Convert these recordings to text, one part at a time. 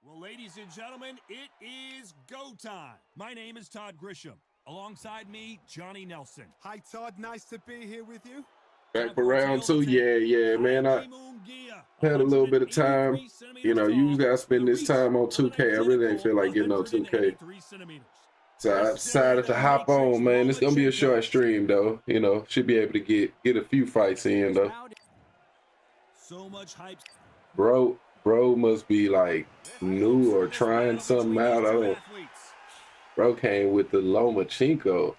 Well, ladies and gentlemen, it is go time. My name is Todd Grisham. Alongside me, Johnny Nelson. Hi, Todd. Nice to be here with you. Back for round two. Yeah, man. I had a little bit of time. You know, usually I spend this time on 2K. I really ain't feel like getting on 2K. So I decided to hop on, man. It's going to be a short stream, though. You know, should be able to get a few fights in, though. So much hype. Bro must be like new or trying something out. I don't. Bro came with the Lomachenko.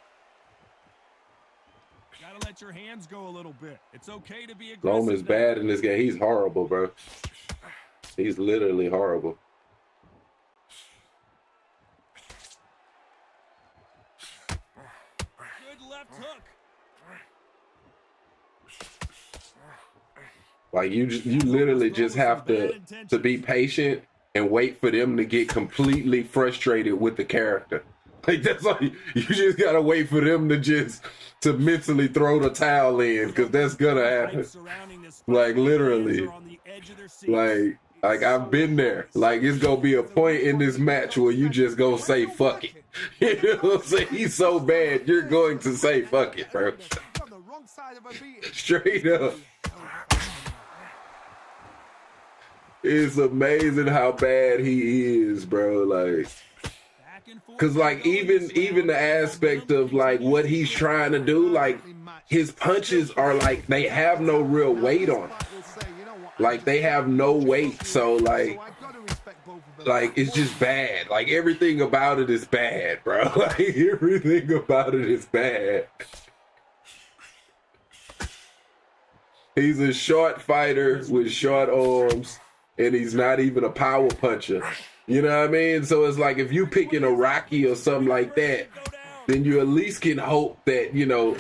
Gotta let your hands go a little bit. It's okay to be aggressive. Loma's bad in this game. He's horrible, bro. He's literally horrible. Good left hook. Like you literally just have to be patient and wait for them to get completely frustrated with the character. Like that's all you just gotta wait for them to mentally throw the towel in, because that's gonna happen. Like literally, like I've been there. Like it's gonna be a point in this match where you just go say fuck it. You know what I'm saying? He's so bad, you're going to say fuck it, bro. Straight up. It's amazing how bad he is, bro. Like, cause like even the aspect of like what he's trying to do, like his punches are like they have no real weight on them. Like they have no weight, so like it's just bad. Like everything about it is bad, bro. Like everything about it is bad. He's a short fighter with short arms. And he's not even a power puncher. You know what I mean? So it's like if you picking a Rocky or something like that, then you at least can hope that, you know,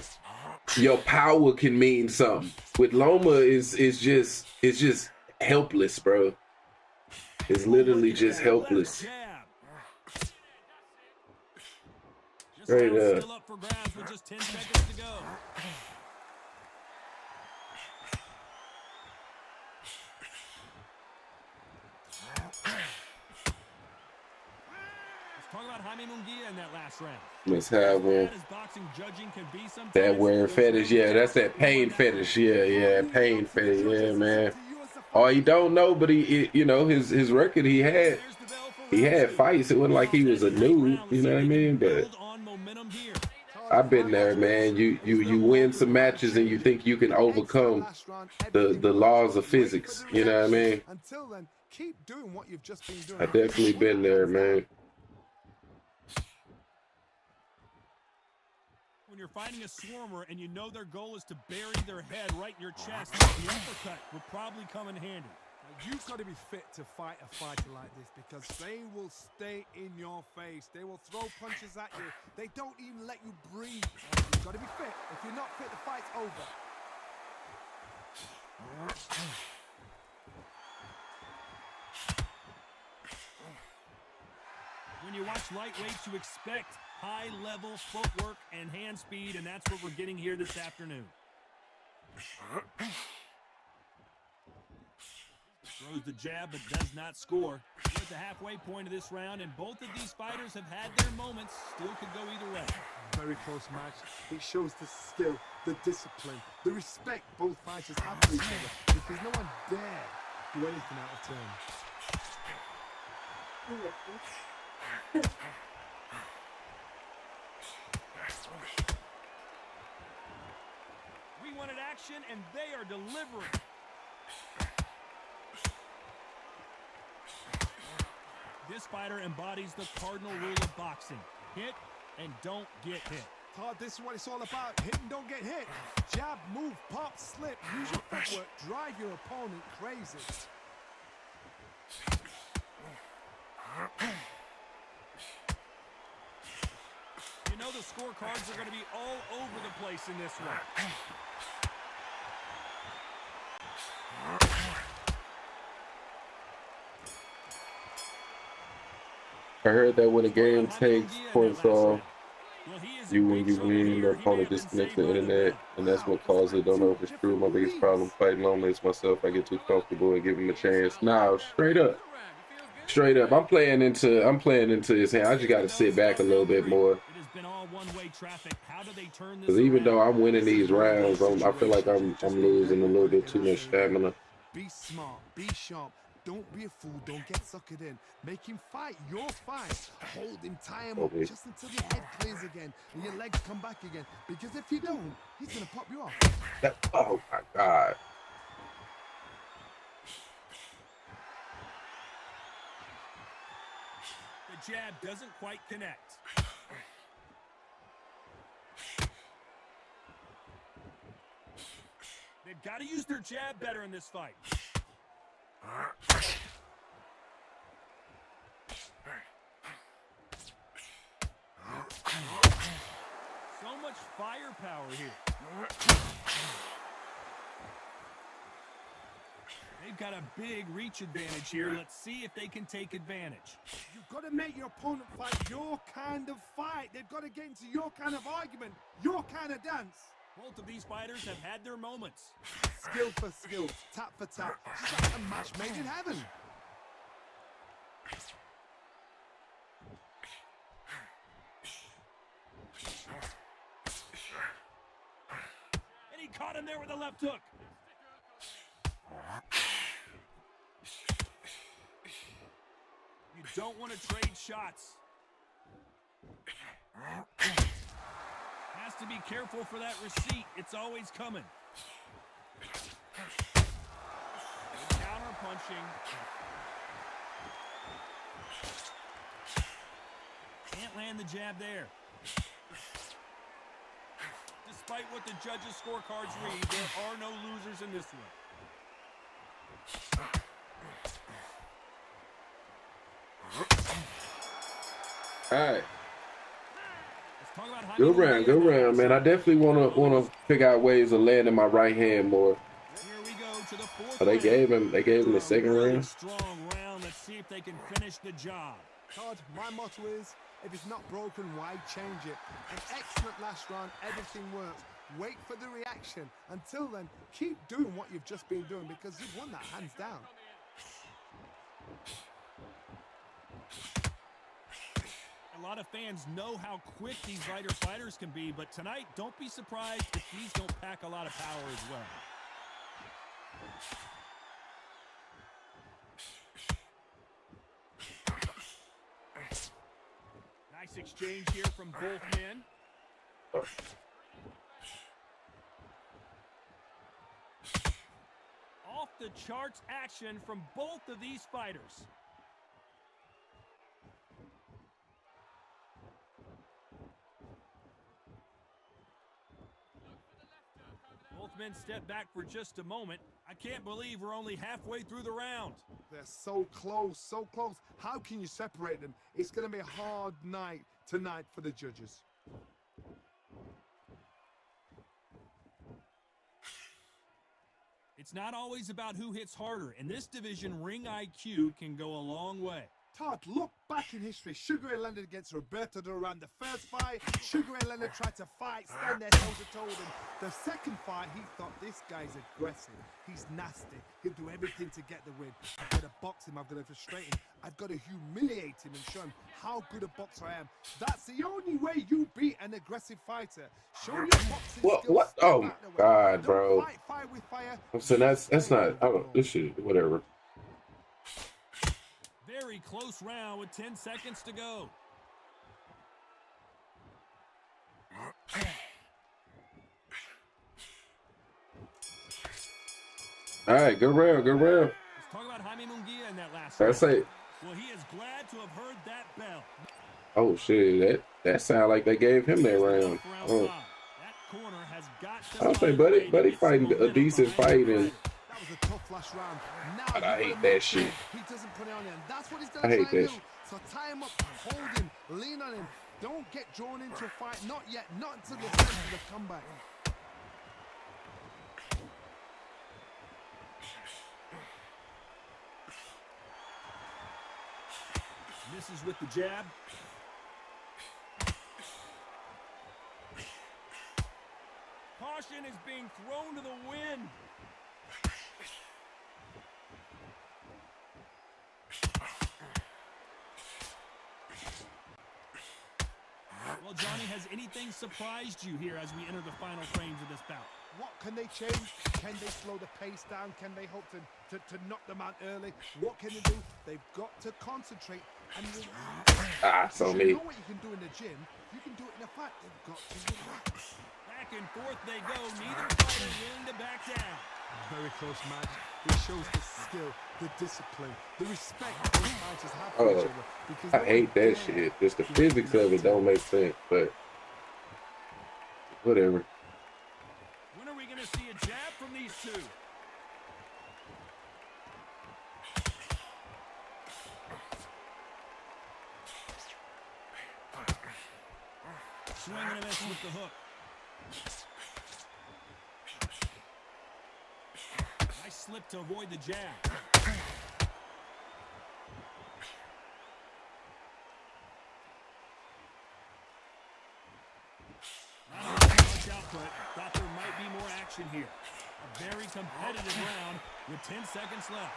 your power can mean something. With Loma, it's just helpless, bro. It's literally just helpless. Straight up. Still up for grabs with just 10 seconds to go. Talk about Jaime Munguia in that last round. Let's have one. That wearing fetish, yeah, that's that pain fetish, yeah, pain fetish, yeah, man. Oh, you don't know, but he you know, his record, he had fights. It wasn't like he was a noob, you know what I mean? But I've been there, man. You win some matches and you think you can overcome the laws of physics, you know what I mean? Until then, keep doing what you've just been doing. I definitely been there, man. When you're fighting a swarmer and you know their goal is to bury their head right in your chest, the uppercut would probably come in handy. Now, you've got to be fit to fight a fighter like this because they will stay in your face. They will throw punches at you. They don't even let you breathe. You've got to be fit. If you're not fit, the fight's over. When you watch lightweights, you expect high-level footwork and hand speed, and that's what we're getting here this afternoon. Throws the jab, but does not score. We're at the halfway point of this round, and both of these fighters have had their moments. Still could go either way. Very close match. It shows the skill, the discipline, the respect both fighters have for each other. Because no one dare do anything out of turn. We wanted action, and they are delivering. This fighter embodies the cardinal rule of boxing. Hit and don't get hit. Todd, this is what it's all about. Hit and don't get hit. Jab, move, pop, slip. Use your footwork. Drive your opponent crazy. You know the scorecards are going to be all over the place in this one. I heard that when a game takes points off, you win, the opponent disconnects the internet, and that's what causes it. Don't know if it's true. My biggest problem fighting lonely is myself. I get too comfortable and give him a chance. Nah, straight up. Straight up. I'm playing into his hand. I just gotta sit back a little bit more. Because even though I'm winning these rounds, I feel like I'm losing a little bit too much stamina. Be smart, be sharp. Don't be a fool, don't get suckered in. Make him fight your fight. Hold him, tie him up just until your head clears again and your legs come back again. Because if you don't, he's gonna pop you off. Oh my God. The jab doesn't quite connect. They've got to use their jab better in this fight. So much firepower here. They've got a big reach advantage here. Let's see if they can take advantage. You've got to make your opponent fight your kind of fight. They've got to get into your kind of argument, your kind of dance. Both of these fighters have had their moments. Skill for skill, tap for tap. Just like a match made in heaven. And he caught him there with a left hook. You don't want to trade shots. Has to be careful for that receipt. It's always coming. Counter punching. Can't land the jab there. Despite what the judges' scorecards read, there are no losers in this one. All right. Good round, man. I definitely wanna figure out ways of landing my right hand more. Oh, they gave him the second round. Strong round. Let's see if they can finish the job. Todd, my motto is If it's not broken, why change it? An excellent last round, everything works. Wait for the reaction. Until then, keep doing what you've just been doing because you've won that hands down. A lot of fans know how quick these lighter fighters can be, but tonight, don't be surprised if these don't pack a lot of power as well. Nice exchange here from both men. Off the charts action from both of these fighters. Both men step back for just a moment. I can't believe we're only halfway through the round. They're so close, so close. How can you separate them? It's going to be a hard night tonight for the judges. It's not always about who hits harder. In this division, ring IQ can go a long way. Todd, look back in history. Sugar Ray Leonard against Roberto Duran. The first fight, Sugar Ray Leonard tried to fight, stand there toe-to-toe with him. The second fight, he thought, this guy's aggressive. He's nasty. He'll do everything to get the win. I've got to box him. I've got to frustrate him. I've got to humiliate him and show him how good a boxer I am. That's the only way you beat an aggressive fighter. Show your boxing skills. What? Oh, my God, bro. Fight fire with fire. So that's not, this shit, whatever. Very close round with 10 seconds to go. All right, good round, good round. Let's talk about Jaime Munguia in that last That's round. it. Well, he is glad to have heard that bell. Oh shit, that sound like they gave him that round. Oh. That corner has got to I say, buddy fighting a decent fight, and That was a tough last round. Now but I hate that shit. He doesn't put it on him. That's what he's I gonna hate try and that do. shit. So tie him up, hold him, lean on him. Don't get drawn into a fight. Not yet. Not until the end of the comeback. Misses with the jab. Caution is being thrown to the wind. Well, Johnny, has anything surprised you here as we enter the final frames of this bout? What can they change? Can they slow the pace down? Can they hope to knock them out early? What can they do? They've got to concentrate. And so you me. know what you can do in the gym. You can do it in a fight. They've got to relax. Back and forth they go. Neither fighter willing to back down. Very close match. It shows the skill, the discipline, the respect both fighters have for each other. Because I hate that shit. Just the physics of it don't make sense, but whatever. When are we going to see a jab from these two? Swing and a miss with the hook. Nice slip to avoid the jab. Not much output. Thought there might be more action here. A very competitive round with 10 seconds left.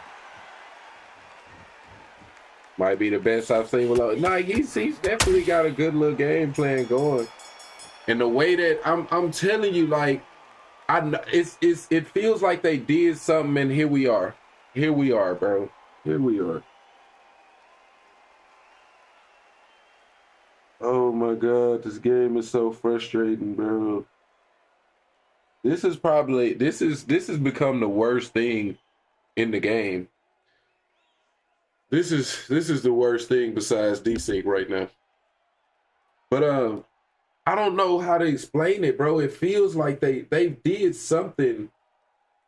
Might be the best I've seen. Nah, he's definitely got a good little game plan going. And the way that I'm telling you, like, it feels like they did something, and here we are. Here we are, bro. Here we are. Oh my God, this game is so frustrating, bro. This has become the worst thing in the game. This is the worst thing besides desync right now. But I don't know how to explain it, bro. It feels like they did something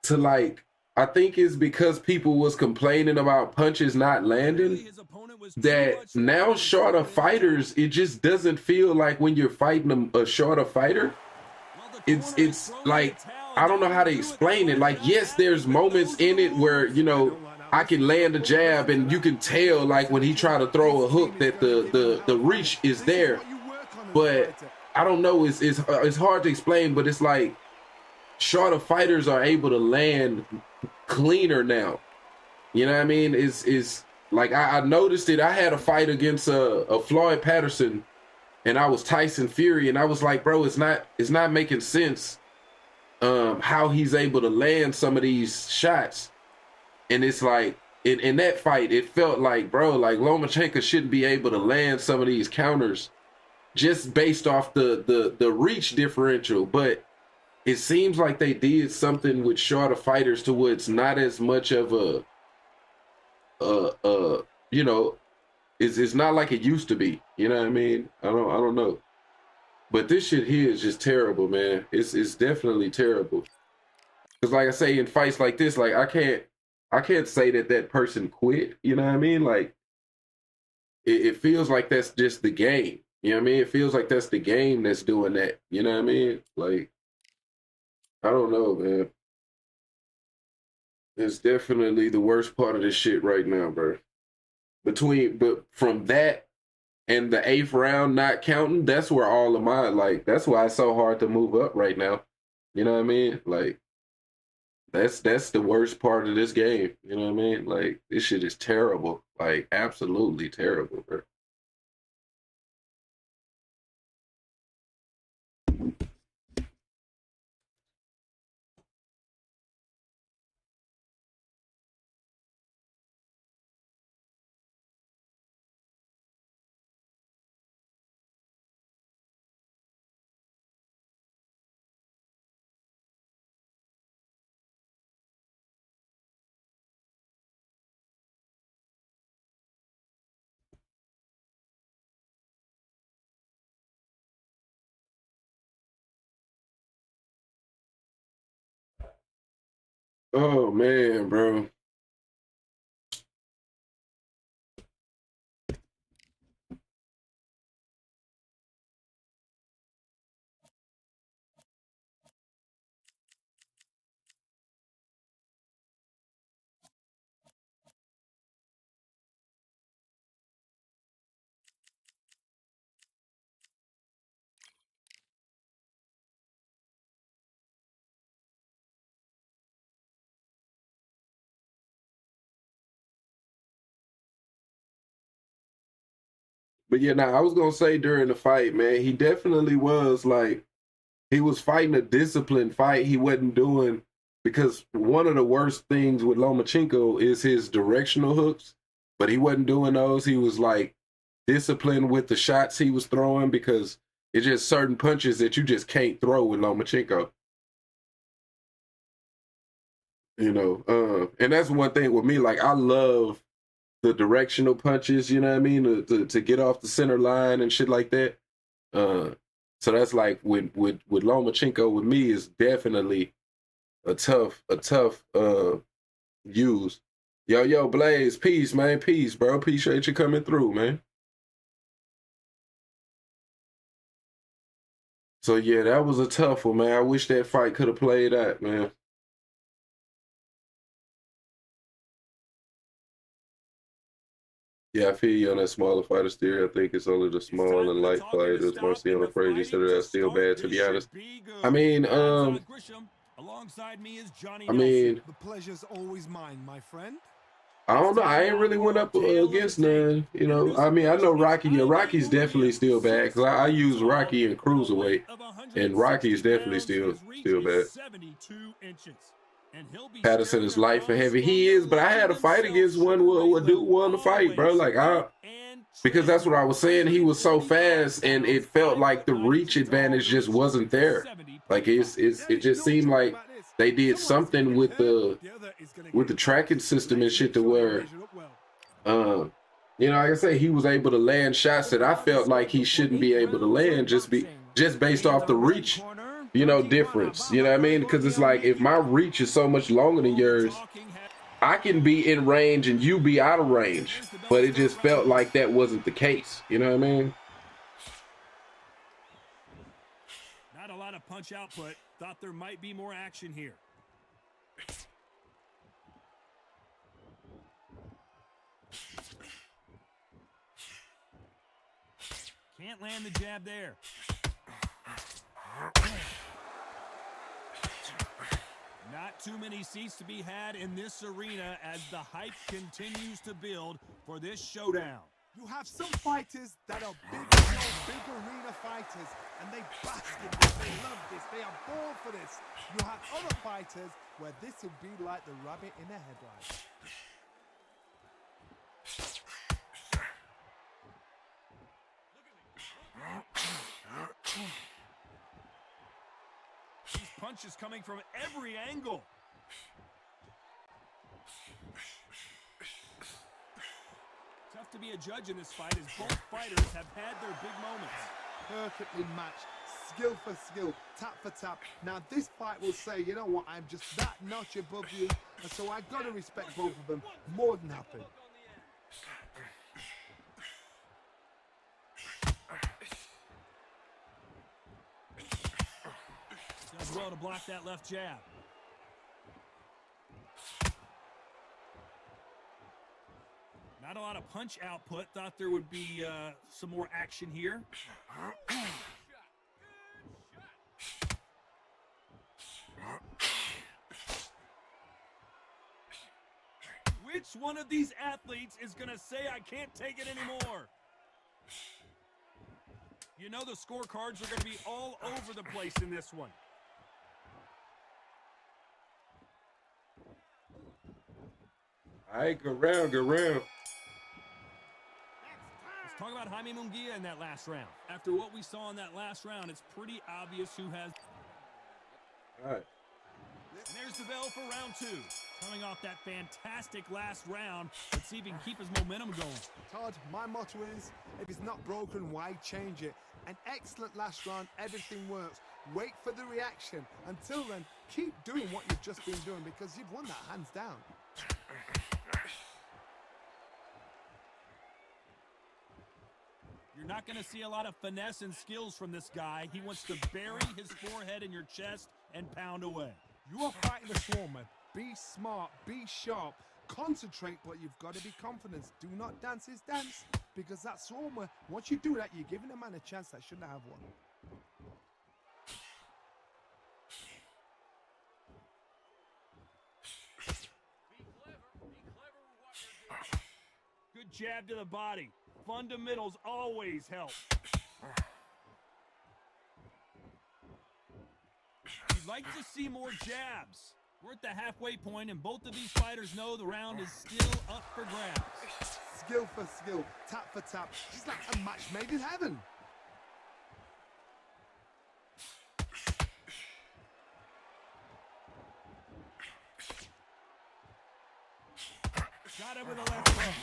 to, like, I think it's because people was complaining about punches not landing, that now shorter fighters, it just doesn't feel like when you're fighting a shorter fighter, it's like, I don't know how to explain it. Like, yes, there's moments in it where, you know, I can land a jab, and you can tell like when he try to throw a hook that the reach is there. But I don't know. It's hard to explain, but it's like shorter fighters are able to land cleaner now. You know what I mean? Is like I noticed it. I had a fight against a Floyd Patterson, and I was Tyson Fury, and I was like, bro, it's not making sense how he's able to land some of these shots. And it's like in that fight, it felt like, bro, like Lomachenko shouldn't be able to land some of these counters just based off the reach differential. But it seems like they did something with shorter fighters to where it's not as much of a you know, it's not like it used to be. You know what I mean? I don't know. But this shit here is just terrible, man. It's definitely terrible. Because like I say, in fights like this, like I can't say that person quit. You know what I mean? Like it feels like that's just the game. You know what I mean? It feels like that's the game that's doing that. You know what I mean? Like, I don't know, man. It's definitely the worst part of this shit right now, bro. But from that and the 8th round not counting, that's where all of my, like, that's why it's so hard to move up right now. You know what I mean? Like, that's the worst part of this game. You know what I mean? Like, this shit is terrible. Like, absolutely terrible, bro. Oh man, bro. But yeah, now I was gonna say during the fight, man, he definitely was like he was fighting a disciplined fight. He wasn't doing because one of the worst things with Lomachenko is his directional hooks, but he wasn't doing those. He was like disciplined with the shots he was throwing because it's just certain punches that you just can't throw with Lomachenko. You know, and that's one thing with me. Like I love the directional punches, you know what I mean, to get off the center line and shit like that. So that's like with Lomachenko with me is definitely a tough use. Yo, Blaze, peace, man, peace, bro. Appreciate you coming through, man. So yeah, that was a tough one, man. I wish that fight could have played out, man. Yeah, I feel you on that smaller fighter theory. I think it's only the small and light fighters mostly on the phrase instead of that still bad, to be honest. I mean, the pleasure's always mine, my friend. I don't know. I ain't really went up against none. You know, I mean, I know Rocky. Yeah, Rocky's definitely still bad because I use Rocky in cruiserweight, and Rocky's definitely still bad. Patterson is light for heavy. He is, but I had a fight against one where a dude won the fight, bro. Like because that's what I was saying. He was so fast, and it felt like the reach advantage just wasn't there. Like it just seemed like they did something with the tracking system and shit to where, you know, like I say, he was able to land shots that I felt like he shouldn't be able to land just based off the reach. You know, difference. You know what I mean? Because it's like if my reach is so much longer than yours, I can be in range and you be out of range. But it just felt like that wasn't the case. You know what I mean? Not a lot of punch output. Thought there might be more action here. Can't land the jab there. Not too many seats to be had in this arena as the hype continues to build for this showdown. You have some fighters that are big arena fighters, and they bask in this, they love this, they are born for this. You have other fighters where this will be like the rabbit in a headlight. These punches coming from every angle. Tough to be a judge in this fight as both fighters have had their big moments. Perfectly matched, skill for skill, tap for tap. Now this fight will say, you know what, I'm just that notch above you, and so I gotta respect both of them more than happy. Does well to block that left jab. Not a lot of punch output. Thought there would be some more action here. Which one of these athletes is going to say, I can't take it anymore? You know the scorecards are going to be all over the place in this one. All right, go round, go round. Let's talk about Jaime Munguia in that last round. After what we saw in that last round, it's pretty obvious who has. All right. And there's the bell for round two. Coming off that fantastic last round, let's see if he can keep his momentum going. Todd, my motto is, if it's not broken, why change it? An excellent last round, everything works. Wait for the reaction. Until then, keep doing what you've just been doing because you've won that hands down. You're not going to see a lot of finesse and skills from this guy. He wants to bury his forehead in your chest and pound away. You are fighting the Swarmer. Be smart, be sharp, concentrate, but you've got to be confident. Do not dance his dance, because that Swarmer, once you do that, you're giving a man a chance that shouldn't have one. Good jab to the body. Fundamentals always help. You'd like to see more jabs. We're at the halfway point, and both of these fighters know the round is still up for grabs. Skill for skill, tap for tap. It's like a match made in heaven. Got him with a left hook.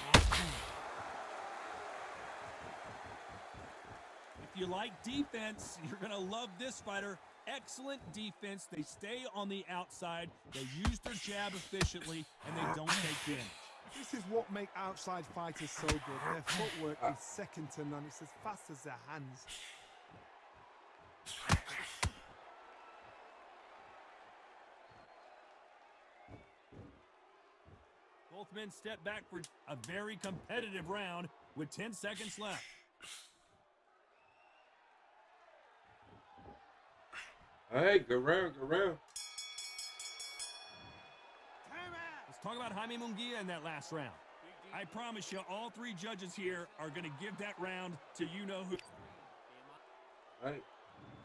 If you like defense, you're going to love this fighter. Excellent defense. They stay on the outside. They use their jab efficiently, and they don't take damage. This is what makes outside fighters so good. Their footwork is second to none. It's as fast as their hands. Both men step back for a very competitive round with 10 seconds left. All right, go round, go round. Let's talk about Jaime Munguia in that last round. I promise you, all three judges here are going to give that round to you-know-who. All right.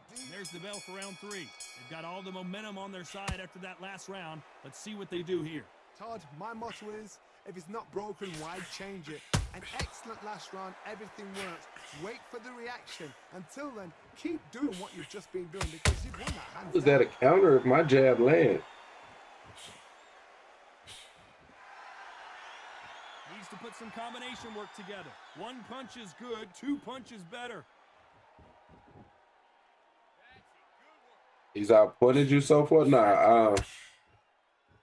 And there's the bell for round three. They've got all the momentum on their side after that last round. Let's see what they do here. Todd, my motto is, if it's not broken, why change it? An excellent last round, everything works. Wait for the reaction. Until then, keep doing what you've just been doing because you've won that hands Was that a counter if my jab land? Needs to put some combination work together. One punch is good, two punches better. He's outpointed you so far? Nah,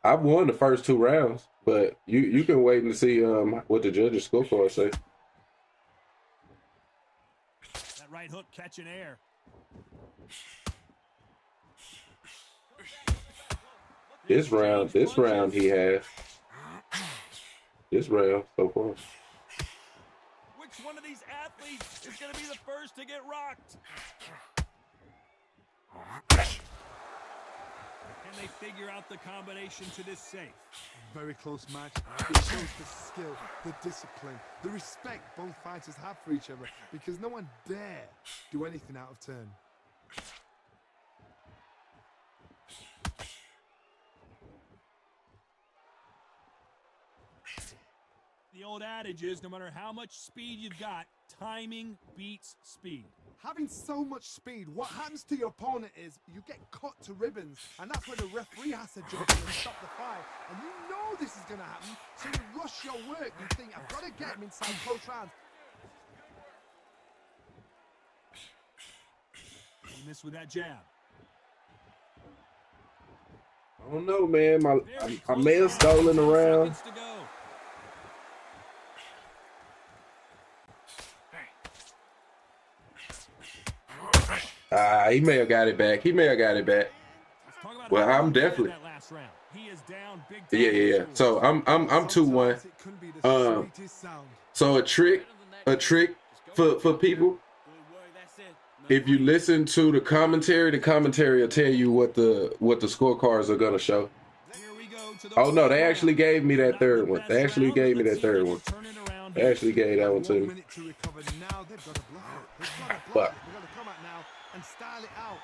I've won the first two rounds, but you can wait and see what the judges' scorecard say. That right hook catching air. This round he has. This round so far. Which one of these athletes is going to be the first to get rocked? Can they figure out the combination to this safe? Very close match. It shows the skill, the discipline, the respect both fighters have for each other, because no one dare do anything out of turn. The old adage is, no matter how much speed you've got, timing beats speed. Having so much speed, what happens to your opponent is you get cut to ribbons, and that's where the referee has to jump in and stop the fight. And you know this is going to happen, so you rush your work. You think, I've got to get him inside close rounds. He missed with that jab. I don't know, man. I may have stolen around. Seconds to go. He may have got it back. He may have got it back. Well, I'm definitely. Yeah. So I'm 2-1. So a trick for people. If you listen to the commentary will tell you what the scorecards are gonna show. Oh no, they actually gave me that third one. They actually gave me that third one. They actually gave that one to me.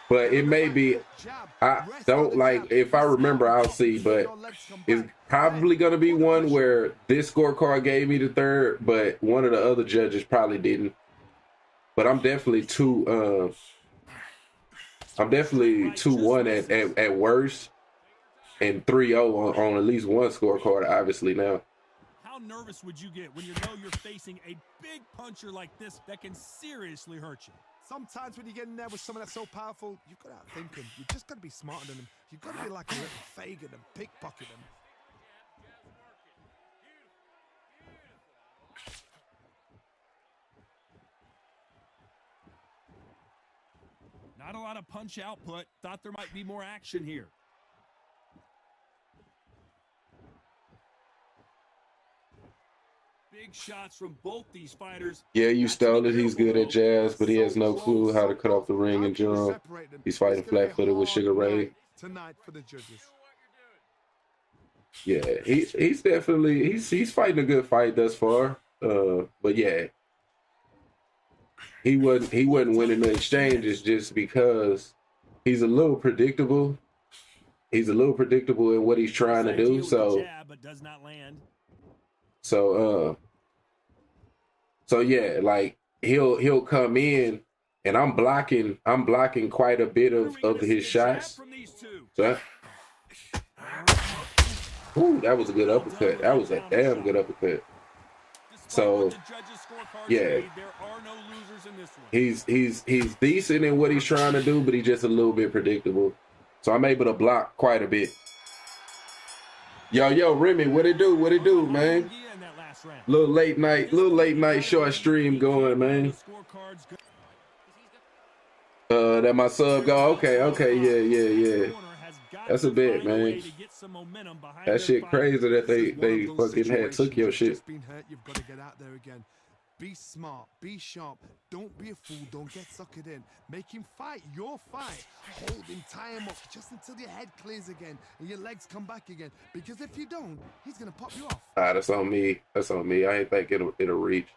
But it may be, I don't like, if I remember, I'll see, but it's probably going to be one where this scorecard gave me the third, but one of the other judges probably didn't. But I'm definitely 2-1 at worst, and 3-0 on at least one scorecard, obviously now. How nervous would you get when you know you're facing a big puncher like this that can seriously hurt you? Sometimes when you get in there with someone that's so powerful, you've got to outthink him. You've just got to be smarter than him. You've got to be like a little Fagin and pickpocket him. Not a lot of punch output. Thought there might be more action here. Big shots from both these fighters. Yeah, you stole it. He's good at jazz, but he has no clue how to cut off the ring in general. He's fighting flat-footed with Sugar Ray. Tonight for the judges. Yeah, he's definitely he's fighting a good fight thus far. But yeah, he wasn't winning the exchanges just because he's a little predictable. He's a little predictable in what he's trying to do. So yeah, like he'll come in and I'm blocking quite a bit of his shots. So, ooh, that was a good uppercut. That was a damn good uppercut. So yeah, he's decent in what he's trying to do, but he's just a little bit predictable. So I'm able to block quite a bit. Yo, Remy, what it do, man? Little late night short stream going, man. That my sub go. Okay, yeah. That's a bit, man. That shit crazy that they fucking took your shit. You've got to get out there again. Be smart, be sharp, don't be a fool, don't get suckered in. Make him fight your fight. Hold him, tie him up just until your head clears again and your legs come back again. Because if you don't, he's going to pop you off. That's on me. I ain't think it'll reach.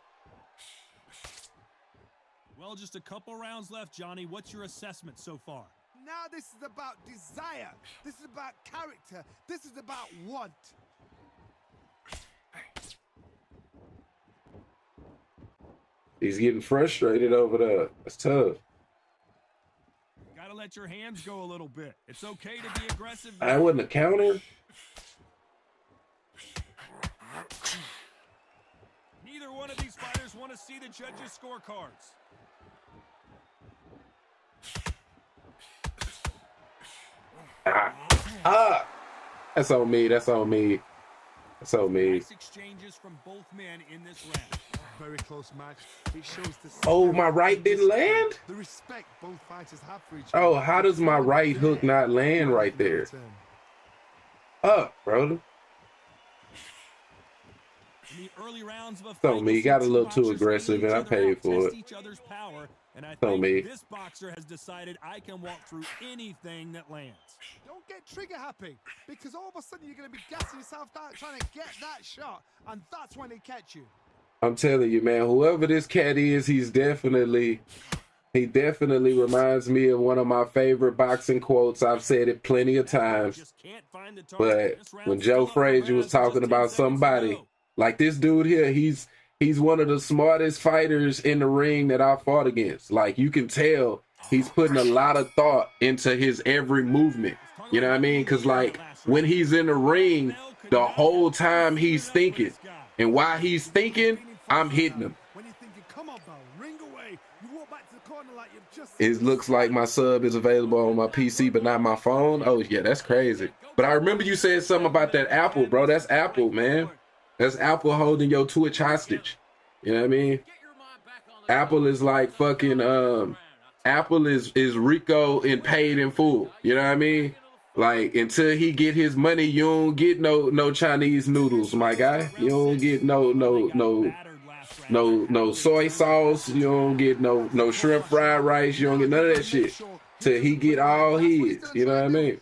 Well, just a couple rounds left, Johnny. What's your assessment so far? Now this is about desire. This is about character. This is about want. He's getting frustrated over there. That's tough. Gotta let your hands go a little bit. It's okay to be aggressive. I wasn't a counter. Neither one of these fighters want to see the judges' scorecards. That's on me. Nice exchanges from both men in this round. Very close match. It shows the oh, my right didn't land? The respect both fighters have for each other. Oh, other. how does my right hook not land right there? Up, brother. In the early rounds of a So fight, me, you'll got a see two little too boxers aggressive, feel and I each other paid out, for test it. each other's power, and I So think me. this boxer has decided I can walk through anything that lands. Don't get trigger happy, because all of a sudden you're going to be gassing yourself out trying to get that shot, and that's when they catch you. I'm telling you, man, whoever this cat is, he definitely reminds me of one of my favorite boxing quotes. I've said it plenty of times. But when Joe Frazier was talking about somebody, like this dude here, he's one of the smartest fighters in the ring that I fought against. Like, you can tell he's putting a lot of thought into his every movement. You know what I mean? Because, like, when he's in the ring, the whole time he's thinking. And while he's thinking, I'm hitting him. When you're thinking, come on, pal, ring away. You walk back to the corner like you've just... It looks like my sub is available on my PC, but not my phone. Oh, yeah, that's crazy. But I remember you said something about that Apple, bro. That's Apple, man. That's Apple holding your Twitch hostage. You know what I mean? Apple is like fucking, Apple is Rico in paid in full. You know what I mean? Like, until he get his money, you don't get no Chinese noodles, my guy. You don't get no soy sauce. You don't get no shrimp fried rice. You don't get none of that shit till he get all his. You know what I mean?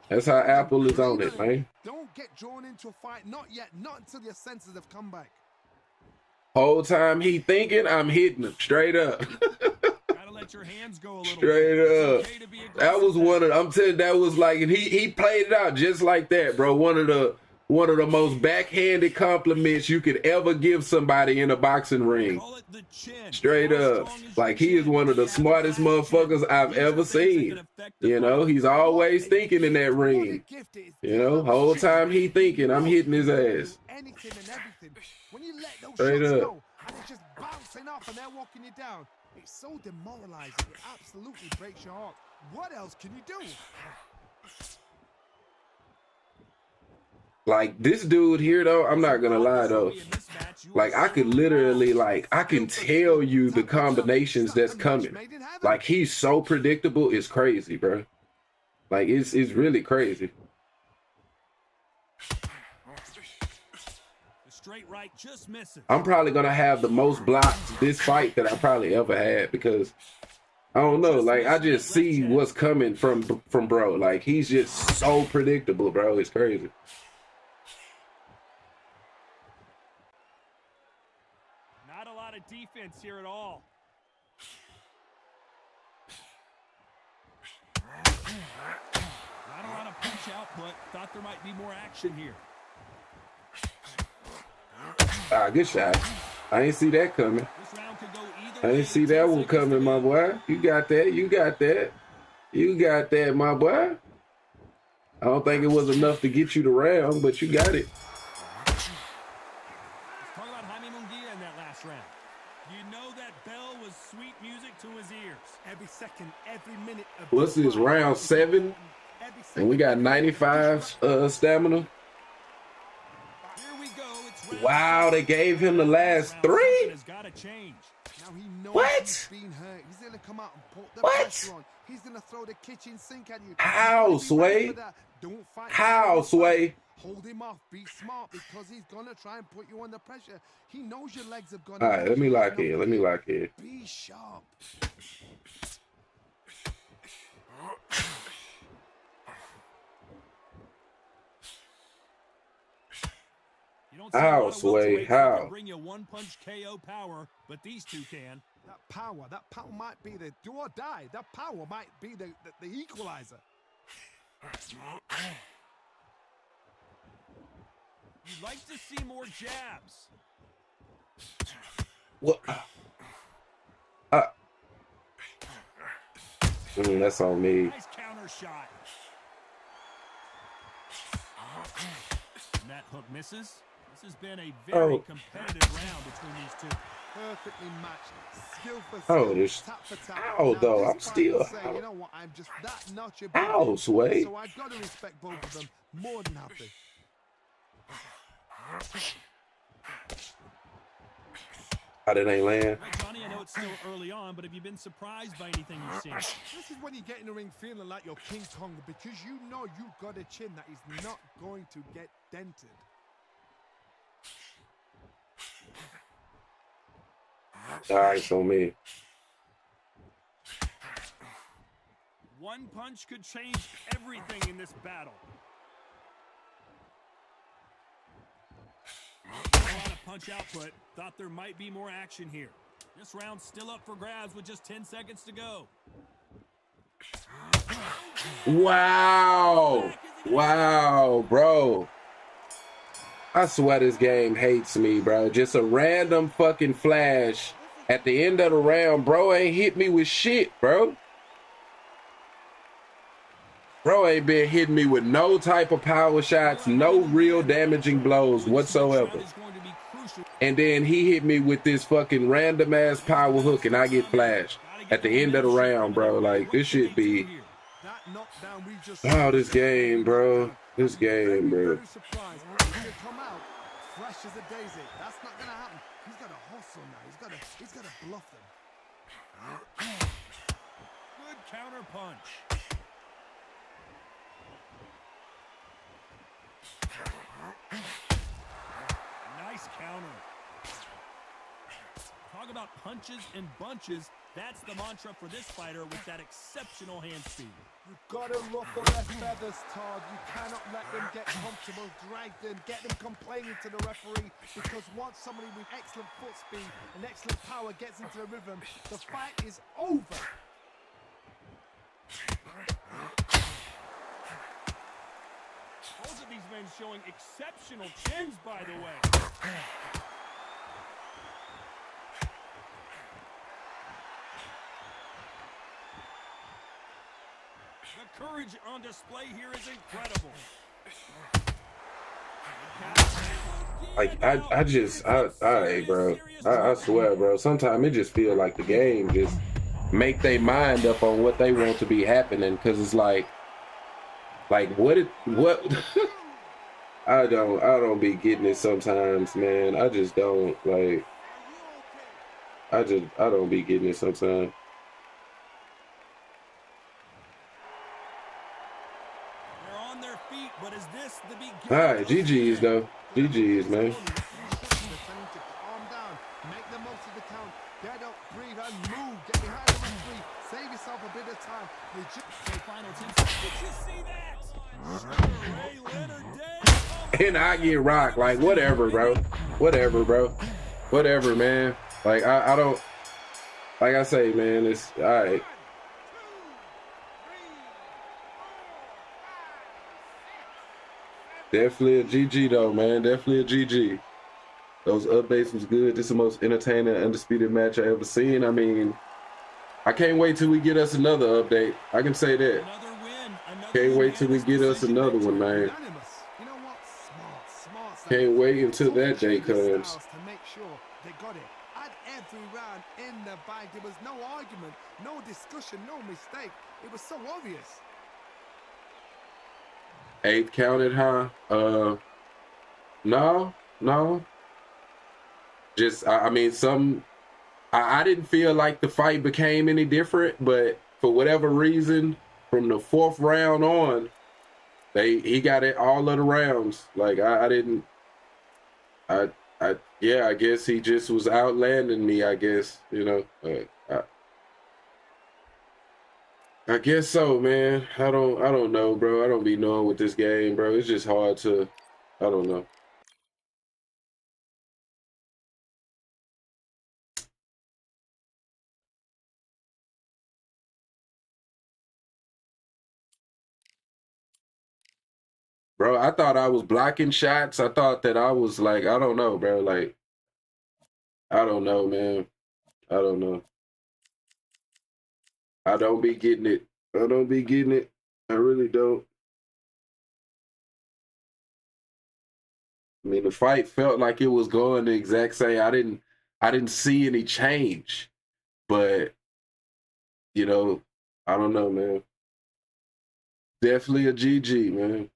That's how Apple is on it, man. Don't get drawn into a fight. Not yet. Not until your senses have come back. Whole time he thinking, I'm hitting him straight up. Let your hands go a little straight up. Okay, that was one of, I'm telling you, that was like, and he played it out just like that, bro. One of the most backhanded compliments you could ever give somebody in a boxing ring. Straight up. Like, he is one of the smartest motherfuckers I've ever seen. You know, he's always thinking in that ring. You know, whole time he thinking, I'm hitting his ass. Anything and everything. When you let those straight shots up. go, and it's just bouncing off and they're walking you down. It's so demoralizing. It absolutely breaks your heart. What else can you do? Like, this dude here, though, I'm not gonna lie, though. Like, I could literally, like, I can tell you the combinations that's coming. Like, he's so predictable, it's crazy, bro. Like, it's really crazy. Straight right just misses. I'm probably gonna have the most blocks this fight that I probably ever had, because I don't know, like, I just see what's coming from bro. Like, he's just so predictable, bro. It's crazy. Not a lot of defense here at all. Not a lot of punch output. Thought there might be more action here. Ah, good shot. I ain't see that coming. I didn't see that one coming, my boy. You got that. You got that. You got that, my boy. I don't think it was enough to get you the round, but you got it. Let's talk about Jaime Munguia in that last round. You know that bell was sweet music to his ears. Every second, every minute. What's this, round 7? And we got 95 stamina. Wow, they gave him the last 3? What? He's gonna come out and put the What? pressure on. He's gonna throw the kitchen sink at you. How, Sway? Don't fight. How, Sway? Hold him off. Be smart, because he's gonna try and put you under pressure. He knows your legs have gone. All right, let me lock in. Let me lock in. Be sharp. How, Sway? How? Bring you one punch KO power, but these two can. That power might be the do or die. That power might be the equalizer. You'd like to see more jabs. What? That's on me. Nice counter shot. And that hook misses. This has been a very competitive round between these two. Perfectly matched. Skill for Oh, skill, there's tap for tap. ow, Now, though. this I'm fight still will say, ow. you know what? I'm just that notch above Ow, him. Sway. So I've got to respect both of them. More than happy. How did they land? Well, Johnny, I know it's still early on, but have you been surprised by anything you've seen? This is when you get in the ring feeling like you're King Kong, because you know you've got a chin that is not going to get dented. Nice on me. One punch could change everything in this battle. A lot of punch output. Thought there might be more action here. This round's still up for grabs with just 10 seconds to go. Wow. Wow, bro. I swear this game hates me, bro. Just a random fucking flash at the end of the round. Bro ain't hit me with shit, bro. Bro ain't been hitting me with no type of power shots, no real damaging blows whatsoever. And then he hit me with this fucking random ass power hook and I get flashed at the end of the round, bro. Like, this shit be... Oh, this game, bro. This game, bro. Fresh as a daisy. That's not gonna happen. He's got to hustle now. He's got to bluff them. Good counter punch. Nice counter. Talk about punches and bunches. That's the mantra for this fighter with that exceptional hand speed. You've got to ruffle their feathers, Todd. You cannot let them get comfortable, drag them, get them complaining to the referee, because once somebody with excellent foot speed and excellent power gets into the rhythm, the fight is over. Both of these men showing exceptional chins, by the way. The courage on display here is incredible. Like, hey, bro. I swear, bro. Sometimes it just feel like the game just make their mind up on what they want to be happening, because it's like what I don't be getting it sometimes, man. I just don't, like, I don't be getting it sometimes. They're on their feet, but is this the beginning? All right, GG's though. GG's, man. Calm down. Make the most of the count. Get up, breathe, and move. Get behind the referee. Save yourself a bit of time. Final 10 seconds. Did you see that? Ray Leonard Day. And I get rocked. Like, whatever, bro. Whatever, bro. Whatever, man. Like, I don't, like I say, man, it's all right. Definitely a GG though, man. Definitely a GG. Those updates was good. This is the most entertaining, undisputed match I ever seen. I mean, I can't wait till we get us another update. I can say that. Can't wait till we get us another one, man. You know what? Smart. Can't wait until that day comes. To make sure they got it. Had every round in the bag. There was no argument, no discussion, no mistake. It was so obvious. 8th counted, huh? No. Just, I mean, I didn't feel like the fight became any different, but for whatever reason, from the 4th round on, he got it all of the rounds. Like, yeah, I guess he just was outlanding me, I guess, you know. I guess so, man. I don't know, bro. I don't be knowing with this game, bro. It's just hard to, I don't know. Bro, I thought I was blocking shots. I thought that I was like, I don't know, bro. Like, I don't know, man. I don't know. I don't be getting it. I don't be getting it. I really don't. I mean, the fight felt like it was going the exact same. I didn't see any change. But, you know, I don't know, man. Definitely a GG, man.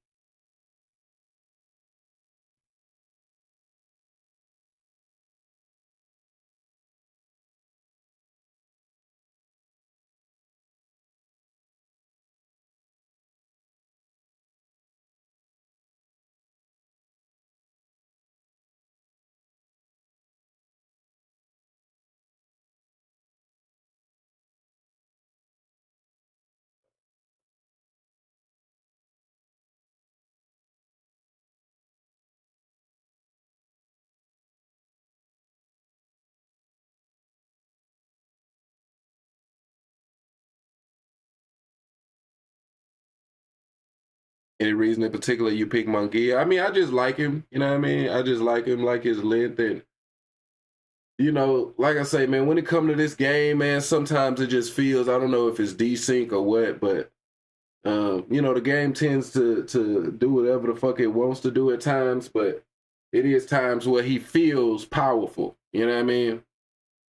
Any reason in particular you pick Munguia? I mean, I just like him. You know what I mean? I just like him, like his length, and you know, like I say, man, when it comes to this game, man, sometimes it just feels, I don't know if it's desync or what, but you know, the game tends to do whatever the fuck it wants to do at times, but it is times where he feels powerful. You know what I mean?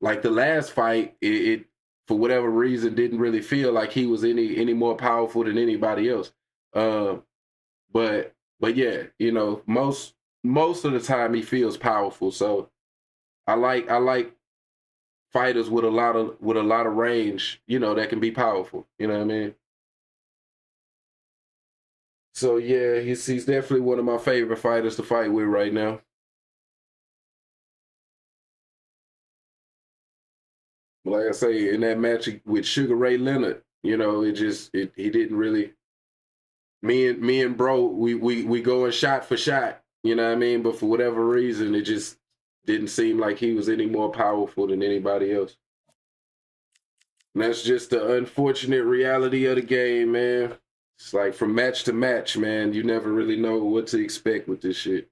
Like the last fight, it for whatever reason didn't really feel like he was any more powerful than anybody else. But yeah, you know, most of the time he feels powerful. So I like fighters with a lot of range, you know, that can be powerful. You know what I mean? So yeah, he's definitely one of my favorite fighters to fight with right now. Like I say, in that match with Sugar Ray Leonard, you know, he didn't really. Me and bro, we going shot for shot, you know what I mean? But for whatever reason, it just didn't seem like he was any more powerful than anybody else. And that's just the unfortunate reality of the game, man. It's like from match to match, man. You never really know what to expect with this shit.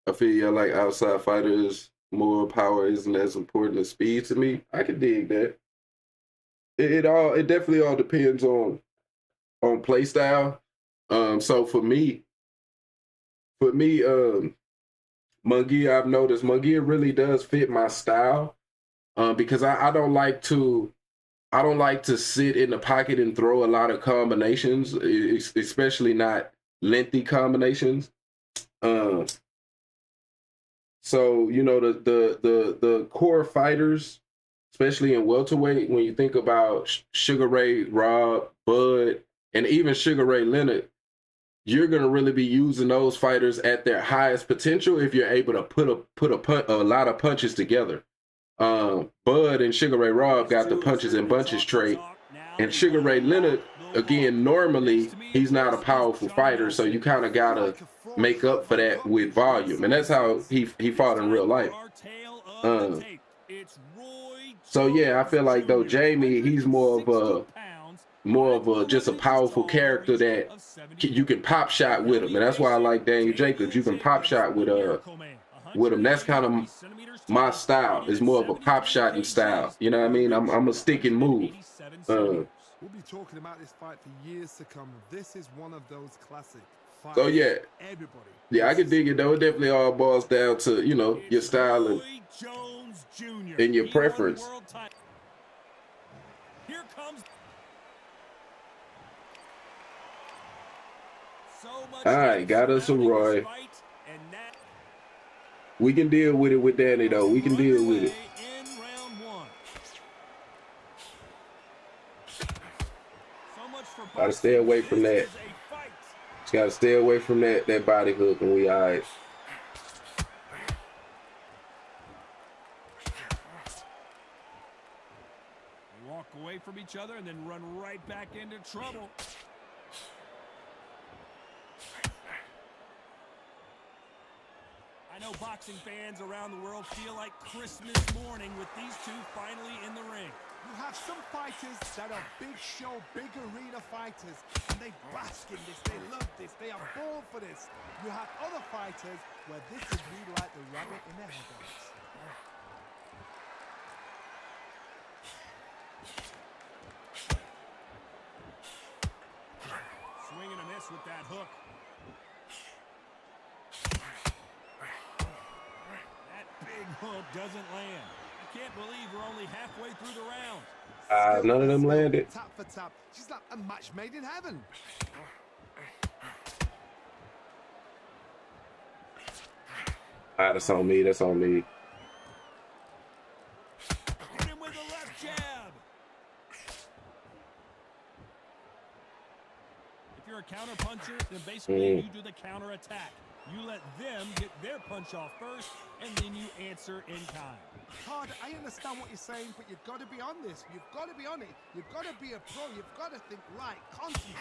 I feel yeah, like outside fighters, more power isn't as important as speed to me. I can dig that. It definitely all depends on play style. So for me, Munguia, I've noticed Munguia really does fit my style. Because I don't like to sit in the pocket and throw a lot of combinations, especially not lengthy combinations. So you know the core fighters, especially in welterweight, when you think about Sugar Ray, Rob, Bud, and even Sugar Ray Leonard, you're gonna really be using those fighters at their highest potential if you're able to put a lot of punches together. Bud and Sugar Ray Rob got the punches and bunches trait, and Sugar Ray Leonard, again, normally he's not a powerful fighter, so you kind of gotta make up for that with volume, and that's how he fought in real life. So yeah, I feel like though Jamie, he's more of a just a powerful character that you can pop shot with him, and that's why I like Daniel Jacobs. You can pop shot with him. That's kind of my style. It's more of a pop shotting style. You know what I mean? I'm a stick and move. We'll be talking about this fight for years to come. This is one of those classic fights. So yeah, I can dig it though. It definitely all boils down to, you know, your style and your preference. Here comes. All right, got us a Roy. We can deal with it with Danny though. We can deal with it. Gotta stay away from that. Just gotta stay away from that body hook, and we all right. Walk away from each other and then run right back into trouble. I know boxing fans around the world feel like Christmas morning with these two finally in the ring. You have some fighters that are big show, big arena fighters, and they bask in this, they love this, they are born for this. You have other fighters where this is really like the rabbit in their headlights. Swing and a miss with that hook. Big hook doesn't land. I can't believe we're only halfway through the round. None of them landed. Tap for tap. She's like a match made in heaven. That's on me. That's on me. Hit him with a left jab. If you're a counter puncher, then basically you do the counter attack. You let them get their punch off first, and then you answer in kind. Todd, I understand what you're saying, but you've got to be on this. You've got to be on it. You've got to be a pro. You've got to think right. Concentrate.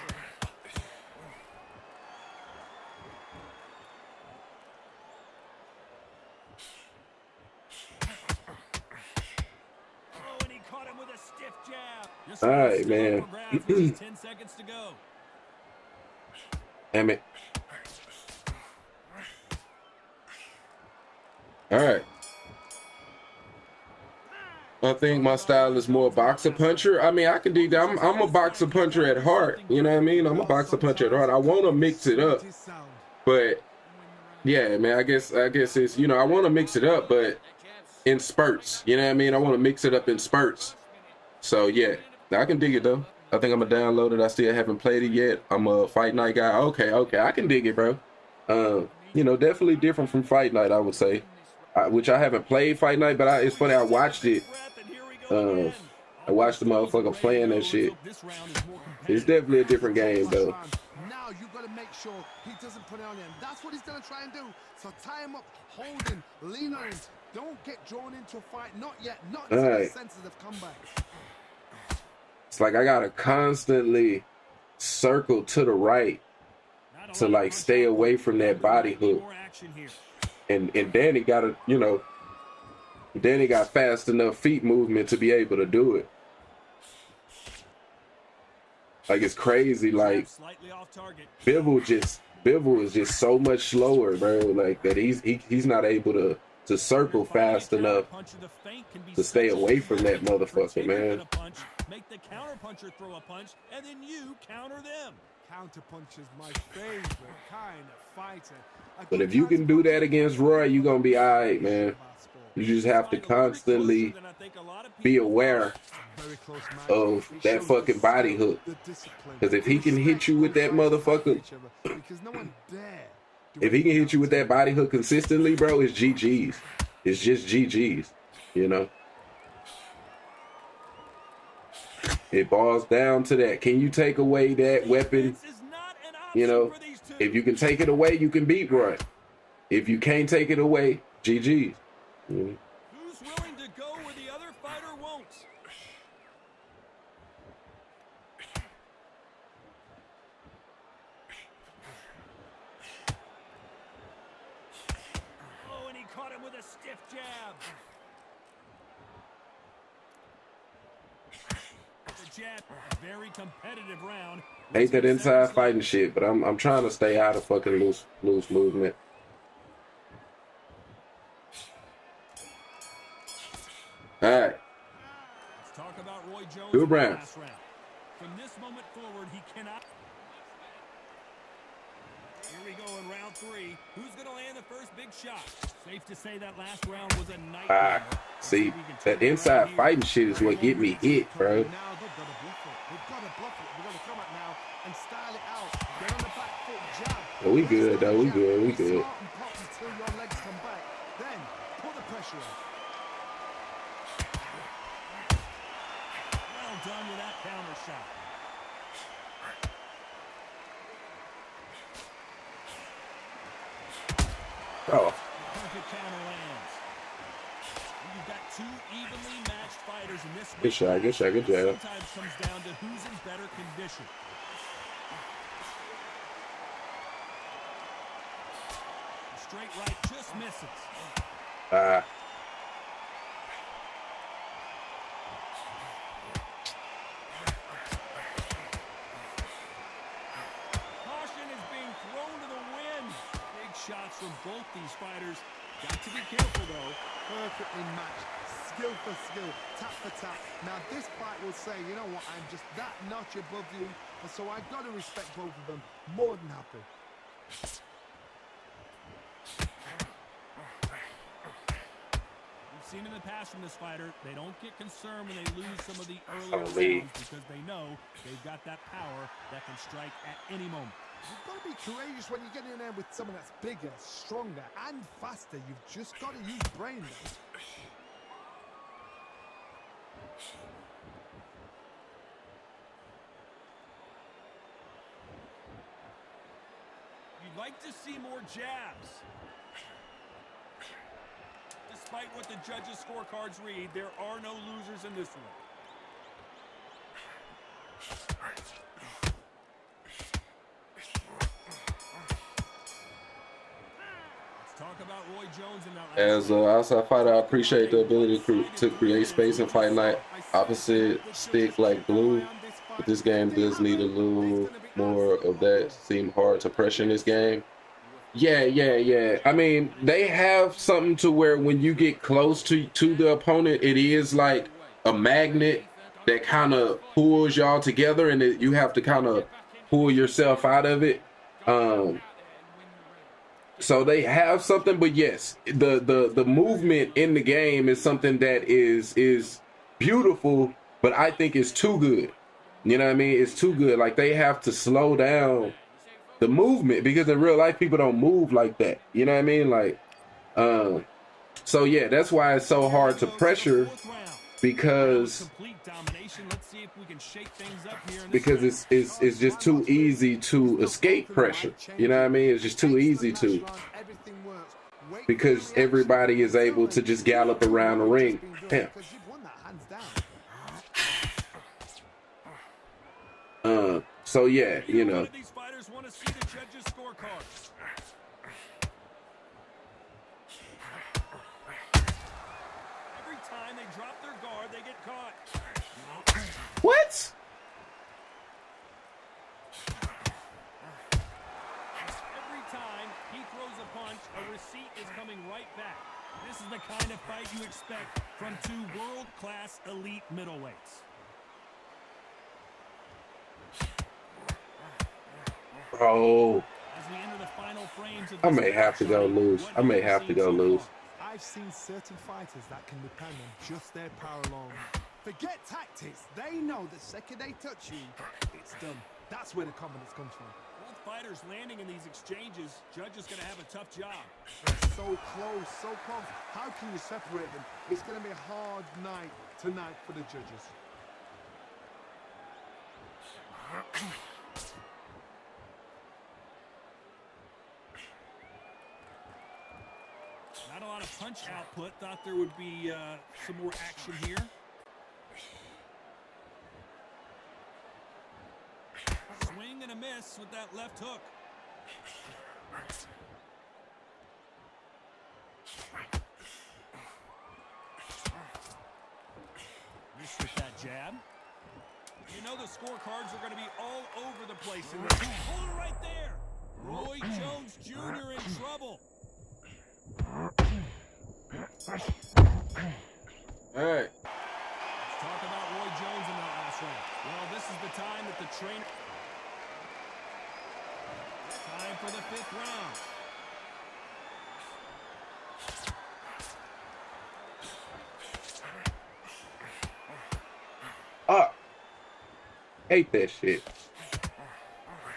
Oh, and he caught him with a stiff jab. This All right, one's still man. up for grabs with just 10 seconds to go. Damn it. All right. I think my style is more boxer puncher. I mean, I can dig that. I'm a boxer puncher at heart. You know what I mean? I'm a boxer puncher at heart. I want to mix it up, but yeah, man. I guess it's, you know, I want to mix it up, but in spurts. You know what I mean? I want to mix it up in spurts. So yeah, I can dig it though. I think I'm gonna download it. I still haven't played it yet. I'm a Fight Night guy. Okay, I can dig it, bro. You know, definitely different from Fight Night, I would say. Which I haven't played Fight Night, but it's funny. I watched it. I watched the motherfucker playing that shit. It's definitely a different game, though. Now you got to make sure he doesn't put it on him. That's what he's gonna try and do. So tie him up, hold him, lean on him. Don't get drawn into a fight. Not yet. Not until the senses have come back. It's like I gotta constantly circle to the right to like stay away from that body hook. And Danny gotta, you know, Danny got fast enough feet movement to be able to do it. Like, it's crazy. Like, Bivol is just so much slower, bro. Like that he's not able to circle fast enough to stay away from that motherfucker, man. Make the counter puncher throw a punch, and then you counter them. Counter punch is my favorite kind of fighter. But if you can do that against Roy, you're gonna be all right, man. You just have to constantly be aware of that fucking body hook. Because if he can hit you with that motherfucker, if he can hit you with that body hook consistently, bro, it's GG's. It's just GG's, you know? It boils down to that. Can you take away that weapon? You know, if you can take it away, you can beat Roy. If you can't take it away, GG's. Who's willing to go where the other fighter won't? Oh, and he caught him with a stiff jab. The jab, a very competitive round. Hate that inside fighting shit, but I'm trying to stay out of fucking loose movement. All right. Let's talk about Roy Jones. Good round. From this moment forward, he cannot. Here we go in round 3. Who's going to land the first big shot? Safe to say that last round was a nightmare. See, that inside fighting shit is what get me hit, bro. Now they've got to bluff it. They've got to bluff it. We've got to come out now and style it out. Get on the back foot, jab. Oh, we good, though. We good. We good. Smart and pop until your legs come back. Then put the pressure on. Well done with that counter shot. Oh. Perfect counter lands. You've got 2 evenly matched fighters in this. Good shot. Good shot. Good job. Sometimes comes down to who's in better condition. The straight right just misses. Caution is being thrown to the wind. Big shots from both these fighters. Got to be careful, though. Perfectly matched. Skill for skill. Tap for tap. Now, this fight will say, you know what, I'm just that notch above you. And so I've got to respect both of them. More than happy. We've seen in the past from this fighter, they don't get concerned when they lose some of the earlier rounds because they know they've got that power that can strike at any moment. You've got to be courageous when you get in there with someone that's bigger, stronger, and faster. You've just got to use brain. You'd like to see more jabs. Despite what the judges' scorecards read, there are no losers in this one. Talk about Roy Jones in that As an outside fighter, I appreciate the ability to create space and fight like opposite stick like glue. But this game does need a little more of that. Seem hard to pressure in this game. Yeah. I mean, they have something to where when you get close to the opponent, it is like a magnet that kind of pulls y'all together, and you have to kind of pull yourself out of it. So they have something, but yes, the movement in the game is something that is beautiful, but I think it's too good. You know what I mean? It's too good. Like, they have to slow down the movement, because in real life people don't move like that. You know what I mean? Like, so yeah, that's why it's so hard to pressure, because it's just too easy to escape pressure. You know what I mean? It's just too easy to, because everybody is able to just gallop around the ring. Damn. So yeah, you know. These fighters want to see the judges' scorecards. Every time they drop their guard, they get caught. What? Every time he throws a punch, a receipt is coming right back. This is the kind of fight you expect from two world-class elite middleweights. Bro, As we enter the final frames of I may have to go lose. I may have to go lose. I've seen certain fighters that can depend on just their power alone. Forget tactics. They know the second they touch you, it's done. That's where the confidence comes from. Both fighters landing in these exchanges, judge is going to have a tough job. They're so close, so close. How can you separate them? It's going to be a hard night tonight for the judges. Not a lot of punch output. Thought there would be some more action here. Swing and a miss with that left hook. Missed with that jab. You know the scorecards are going to be all over the place in this. Hold it right there. Roy Jones Jr. in trouble. All right. Let's talk about Roy Jones in that last round. Well, this is the time that the trainer... Time for the 5th round. Hate that shit.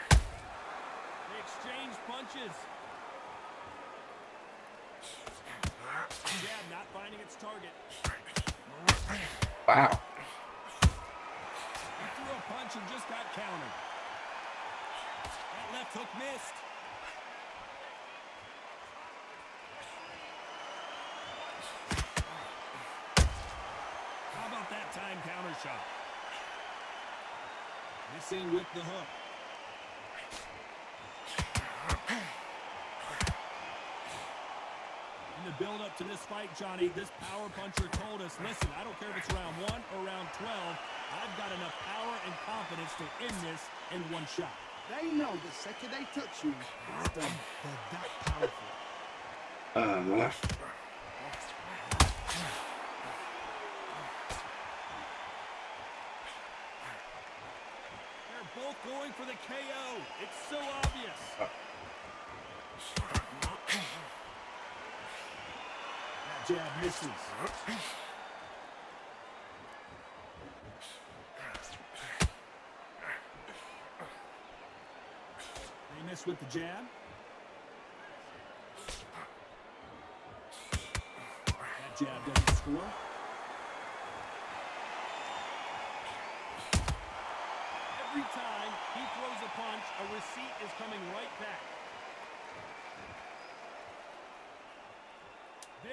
They exchange punches. Jab not finding its target. Wow. He threw a punch and just got countered. That left hook missed. How about that time counter shot? Missing with the hook. In the build-up to this fight, Johnny, this power puncher told us, listen, I don't care if it's round 1 or round 12, I've got enough power and confidence to end this in one shot. They know the second they touch you, it's done. They're that powerful. They're both going for the KO. It's so obvious. That jab misses. They miss with the jab. That jab doesn't score. Every time he throws a punch, a receipt is coming right back.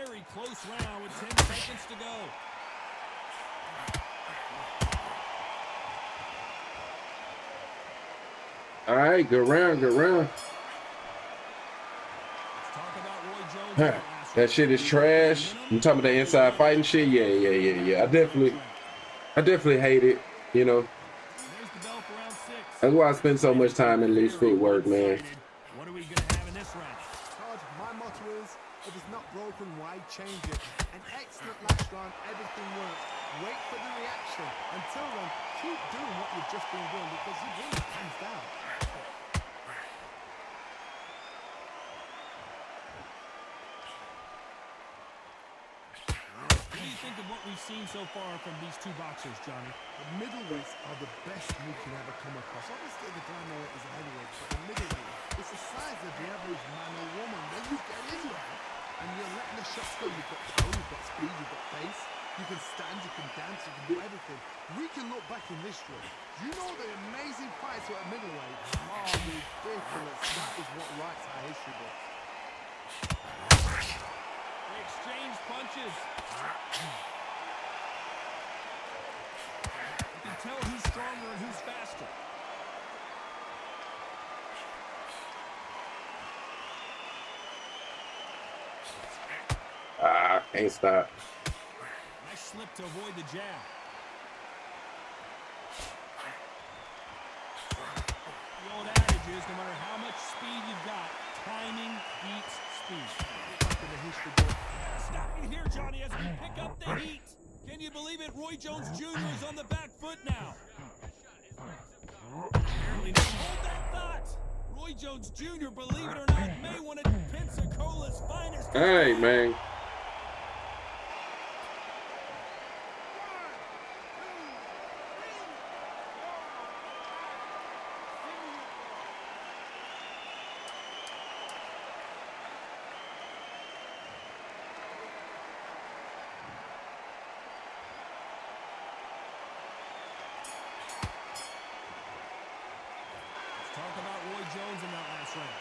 Very close round with 10 seconds to go. All right, good round, good round. Let's talk about Roy Jones. Huh. That shit is trash. You talking about the inside fighting shit? Yeah. I definitely hate it. You know. There's the bell for round 6. That's why I spend so much time in loose footwork, man. What are we gonna have in this round? Todd, my motto is, if it's not broken, why change it? An excellent last round, everything works. Wait for the reaction. Until then, keep doing what you've just been doing because you've won it hands down. What do you think of what we've seen so far from these two boxers, Johnny? The middleweights are the best you can ever come across. Obviously, the glamour is a heavyweight, but the middleweight, it's the size of the average man or woman. When you get in there and you're letting the shots go, you've got power, you've got speed, you've got pace. You can stand, you can dance, you can do everything. We can look back in history. You know the amazing fights at middleweight are ridiculous. That is what writes our history books. They exchange punches. You can tell who's stronger and who's faster. Can't stop. Nice slip to avoid the jab. The old adage is, no matter how much speed you've got, timing beats speed. Back in the history book. Stop you here, Johnny, as we pick up the heat. Can you believe it? Roy Jones Jr. is on the back foot now. Apparently not. Hold that thought. Roy Jones Jr., believe it or not, may one of Pensacola's finest. Hey, man. Talk about Roy Jones in that last round.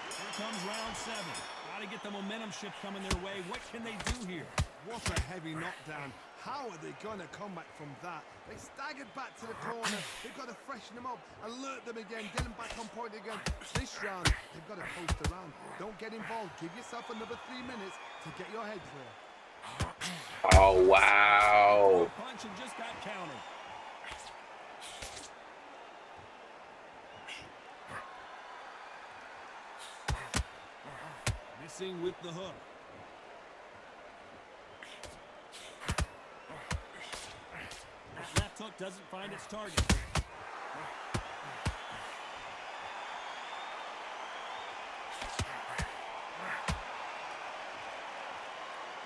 Here comes round 7. Got to get the momentum shift coming their way. What can they do here? What a heavy knockdown. How are they going to come back from that? They staggered back to the corner. They've got to freshen them up, alert them again, get them back on point again. This round, they've got to coast around. Don't get involved. Give yourself another 3 minutes to get your head clear. Oh, wow. Punch and just got countered. Missing with the hook. That left hook doesn't find its target.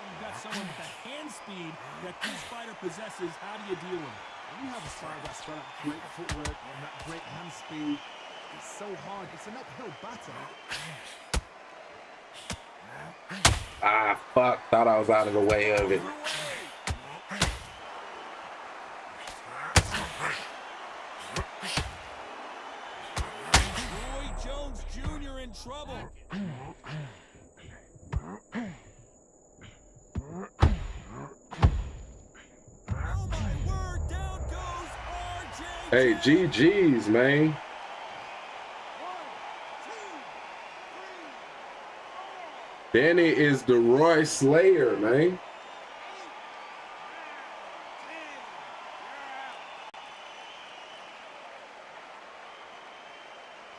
You've got someone with the hand speed that this fighter possesses. How do you deal with it? When you have a style that's got that great footwork and that great hand speed, it's so hard. It's an uphill battle. Ah, fuck. Thought I was out of the way of it. Roy Jones Jr. in trouble. Oh my word, down goes RJ. Hey, GG's, man. Danny is the Roy Slayer, man.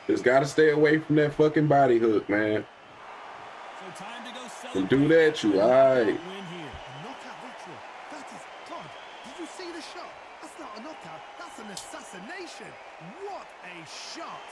Just gotta stay away from that fucking body hook, man. So time to go And do that, you alright. win here. A knockout victory. That is, God, did you see the shot? That's not a knockout. That's an assassination. What a shot.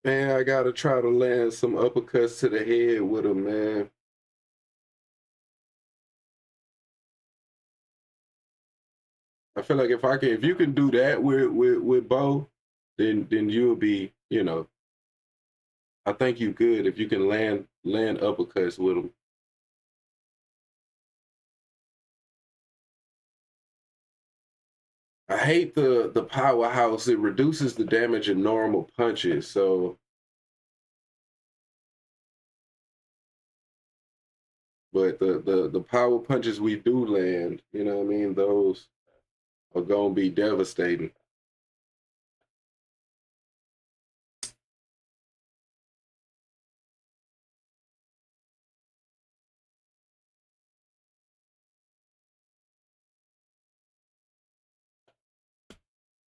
Man, I gotta try to land some uppercuts to the head with him, man. I feel like if you can do that with Bo, then you'll be, you know, I think you good if you can land uppercuts with him. I hate the powerhouse. It reduces the damage of normal punches. So, but the power punches we do land, you know what I mean? Those are gonna be devastating.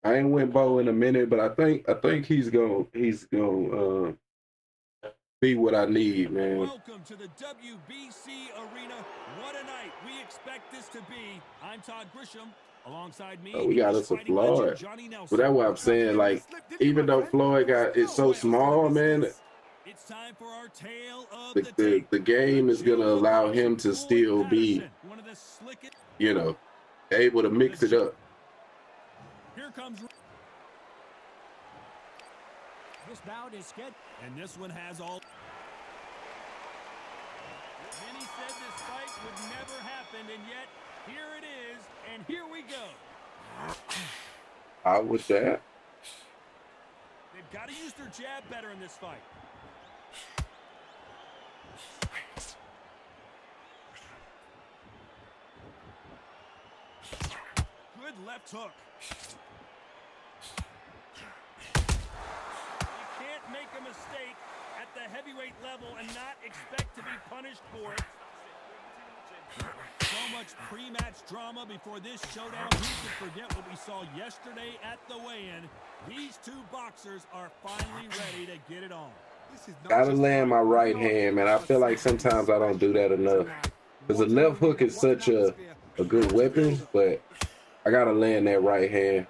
I ain't went Bo in a minute, but I think he's gonna be what I need, man. Welcome to the WBC arena. What a night we expect this to be. I'm Todd Grisham. Alongside me, we got us a Floyd. But that's what I'm saying. Like, even though Floyd it's so small, man, it's time for our tale of the game is gonna allow him to still be, you know, able to mix it up. Here comes. This bout is scheduled, and this one has all. Many said this fight would never happen, and yet here it is, and here we go. How was that? They've got to use their jab better in this fight. Good left hook. You can't make a mistake at the heavyweight level and not expect to be punished for it. So much pre-match drama before this showdown. Who could forget what we saw yesterday at the weigh-in? These two boxers are finally ready to get it on. Gotta land my right hand, man. I feel like sometimes I don't do that enough. Because the left hook is such a good weapon, but I gotta land that right hand.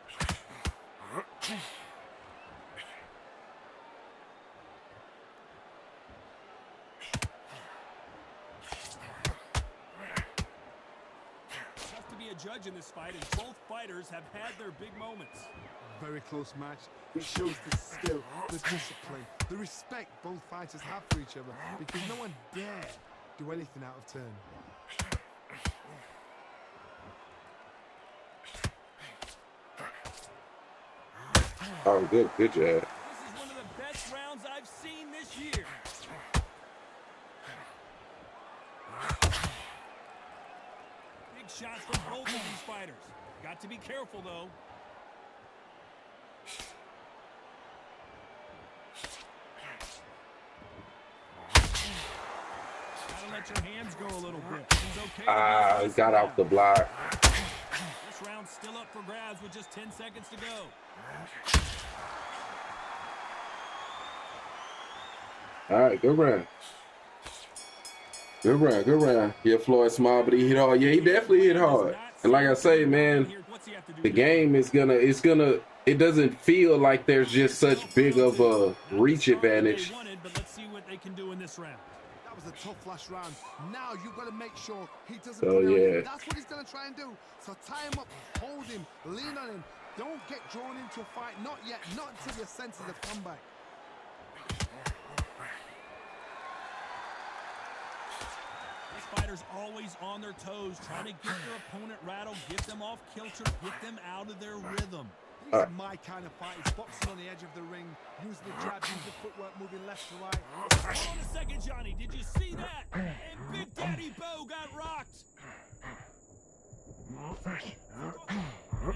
Judge in this fight, and both fighters have had their big moments. Very close match. It shows the skill, the discipline, the respect both fighters have for each other, because no one dare do anything out of turn. Oh, good job. This is one of the best rounds I've seen this year. Shots from both of these fighters. Got to be careful, though. Gotta let your hands go a little bit. It's okay. Got off the block. This round's still up for grabs with just 10 seconds to go. All right, good round. Good round. Yeah, Floyd small, but he hit hard. Yeah, he definitely hit hard. And like I say, man, the game is it doesn't feel like there's just such big of a reach advantage. But let's see what they can do in this round. That was a tough last round. Now you've got to make sure he doesn't put it out. That's what he's going to try and do. So tie him up, hold him, lean on him. Don't get drawn into a fight. Not yet. Not until your senses have come back. Fighters always on their toes, trying to get their opponent rattled, get them off kilter, get them out of their rhythm. He's my kind of fight. He's boxing on the edge of the ring, using the jab, using the footwork, moving left to right. Hold on a second, Johnny. Did you see that? And Big Daddy Bo got rocked. And it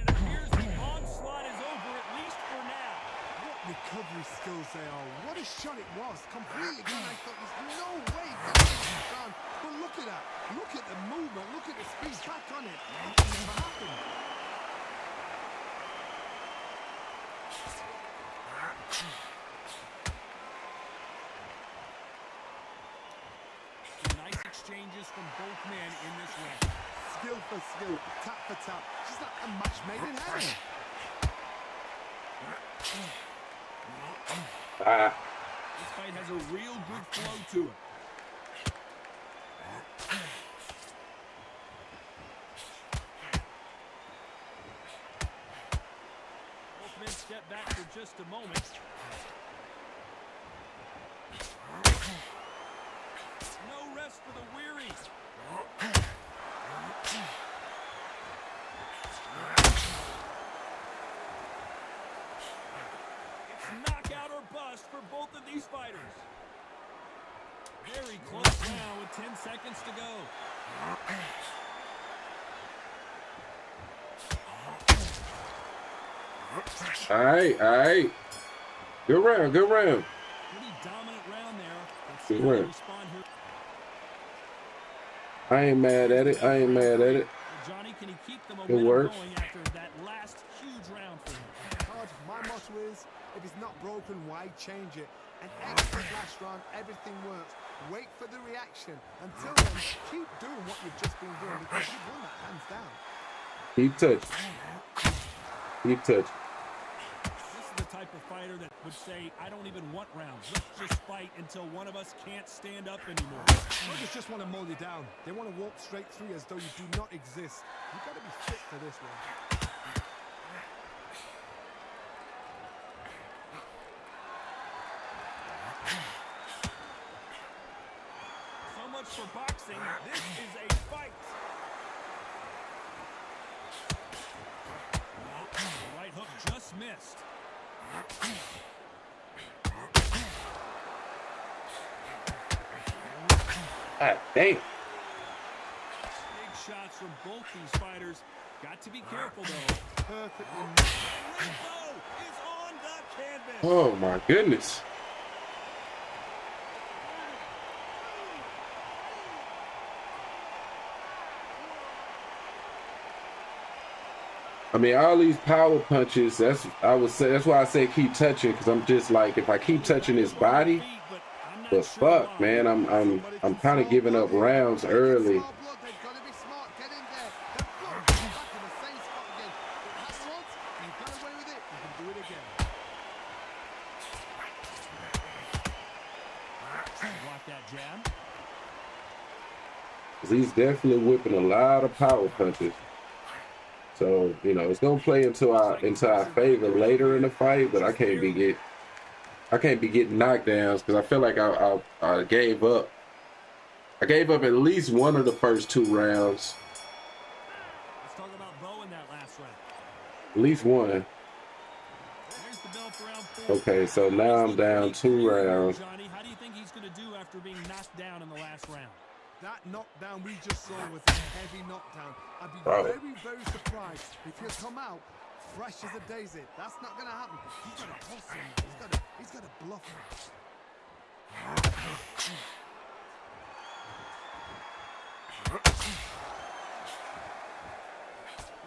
appears the onslaught is over, at least for now. What recovery skills they are. What a shot it was. Completely gone. I thought there's no way that was done. But look at that. Look at the movement. Look at the speed. Back on it. It never happened. Nice exchanges from both men in this round. Skill for skill. Tap for tap. Just like a match made in heaven. This fight has a real good flow to it. Both men step back for just a moment. No rest for the weary. It's knockout or bust for both of these fighters. Very close now with 10 seconds to go. All right. Good round. Pretty dominant round there. Let's see how they respond here. I ain't mad at it. Johnny, can he keep the It momentum works. going after that last huge round for him? Todd, my motto is, if it's not broken, why change it? An excellent last round, everything works. Wait for the reaction. Until then, keep doing what you've just been doing because you've won that hands down. Keep touching. This is the type of fighter that would say, I don't even want rounds. Let's just fight until one of us can't stand up anymore. Others just want to mow you down. They want to walk straight through you as though you do not exist. You've got to be fit for this one. So much for boxing. This is a fight. The right hook just missed. God damn. Big shots from both these fighters. Got to be careful, though. Perfectly. Rizzo is on the canvas. Oh my goodness. I mean, all these power punches, that's why I say keep touching, because I'm just like, if I keep touching his body, but fuck, man, I'm kind of giving up rounds early. Block that jab. He's definitely whipping a lot of power punches. So, you know, it's gonna play into our favor later in the fight, but I can't be getting knockdowns because I feel like I gave up. I gave up at least one of the first 2 rounds. Let's talk about Bo in that last round. At least one. There's the bell for round 4. Okay, so now I'm down 2 rounds. Johnny, how do you think he's going to do after being knocked down in the last round? That knockdown we just saw was a heavy knockdown. I'd be very, very surprised if he'll come out fresh as a daisy. That's not going to happen. He's got to toss him. He's got to bluff him.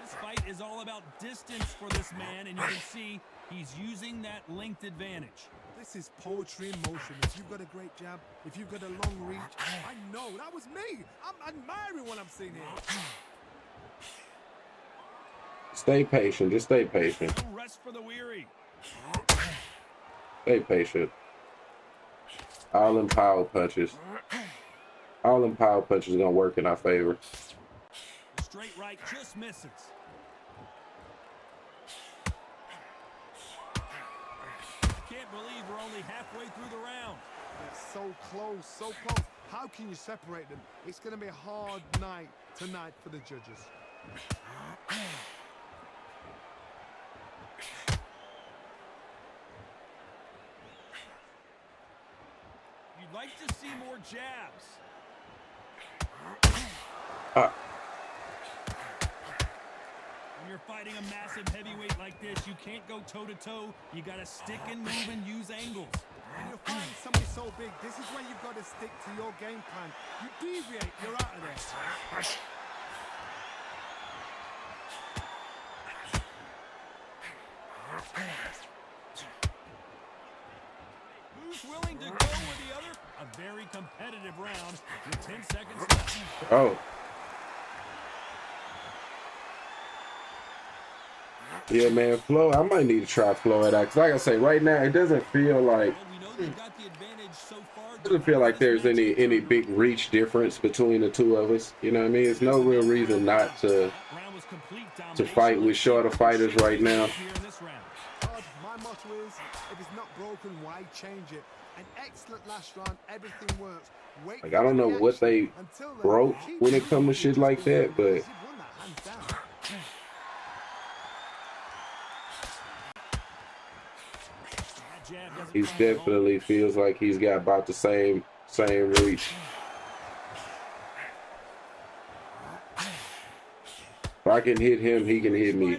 This fight is all about distance for this man, and you can see he's using that length advantage. This is poetry in motion. If you've got a great jab, if you've got a long reach, I know, that was me. I'm admiring what I'm seeing here. Stay patient. Just stay patient. No rest for the weary. Stay patient. All them power punches. All them power punches are gonna work in our favor. The straight right just misses. Can't believe we're only halfway through the round. They're so close, so close. How can you separate them? It's going to be a hard night tonight for the judges. You'd like to see more jabs. When you're fighting a massive heavyweight like this, you can't go toe-to-toe. You got to stick and move and use angles. When you're fighting somebody so big, this is when you've got to stick to your game plan. You deviate, you're out of there. Who's willing to go with the other? A very competitive round with 10 seconds left. Oh. Yeah, man, flow. I might need to try flow it out. Cause like I say, right now, it doesn't feel like probably got the advantage so far. Doesn't feel like there's any big reach difference between the two of us. You know what I mean? There's no real reason not to fight with shorter fighters right now. My motto is, if it's not broken, why change it? An excellent last round, everything works. Wait, like, I don't know what they broke when it comes to shit like that, but he definitely feels like he's got about the same reach. If I can hit him, he can hit me.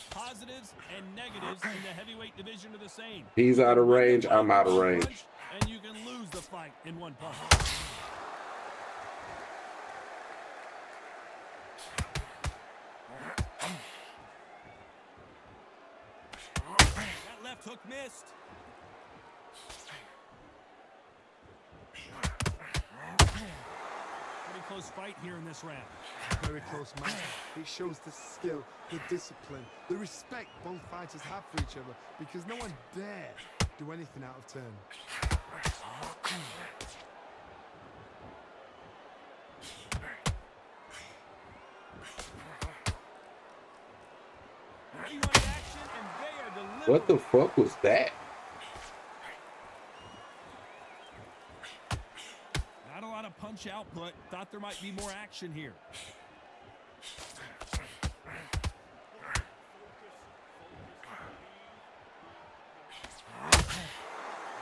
Positives and negatives in the heavyweight division are the same. He's out of range, I'm out of range. And you can lose the fight in one punch. That left hook missed. Pretty close fight here in this round. Very close match. It shows the skill, the discipline, the respect both fighters have for each other, because no one dare do anything out of turn. What the fuck was that? Not a lot of punch output. Thought there might be more action here.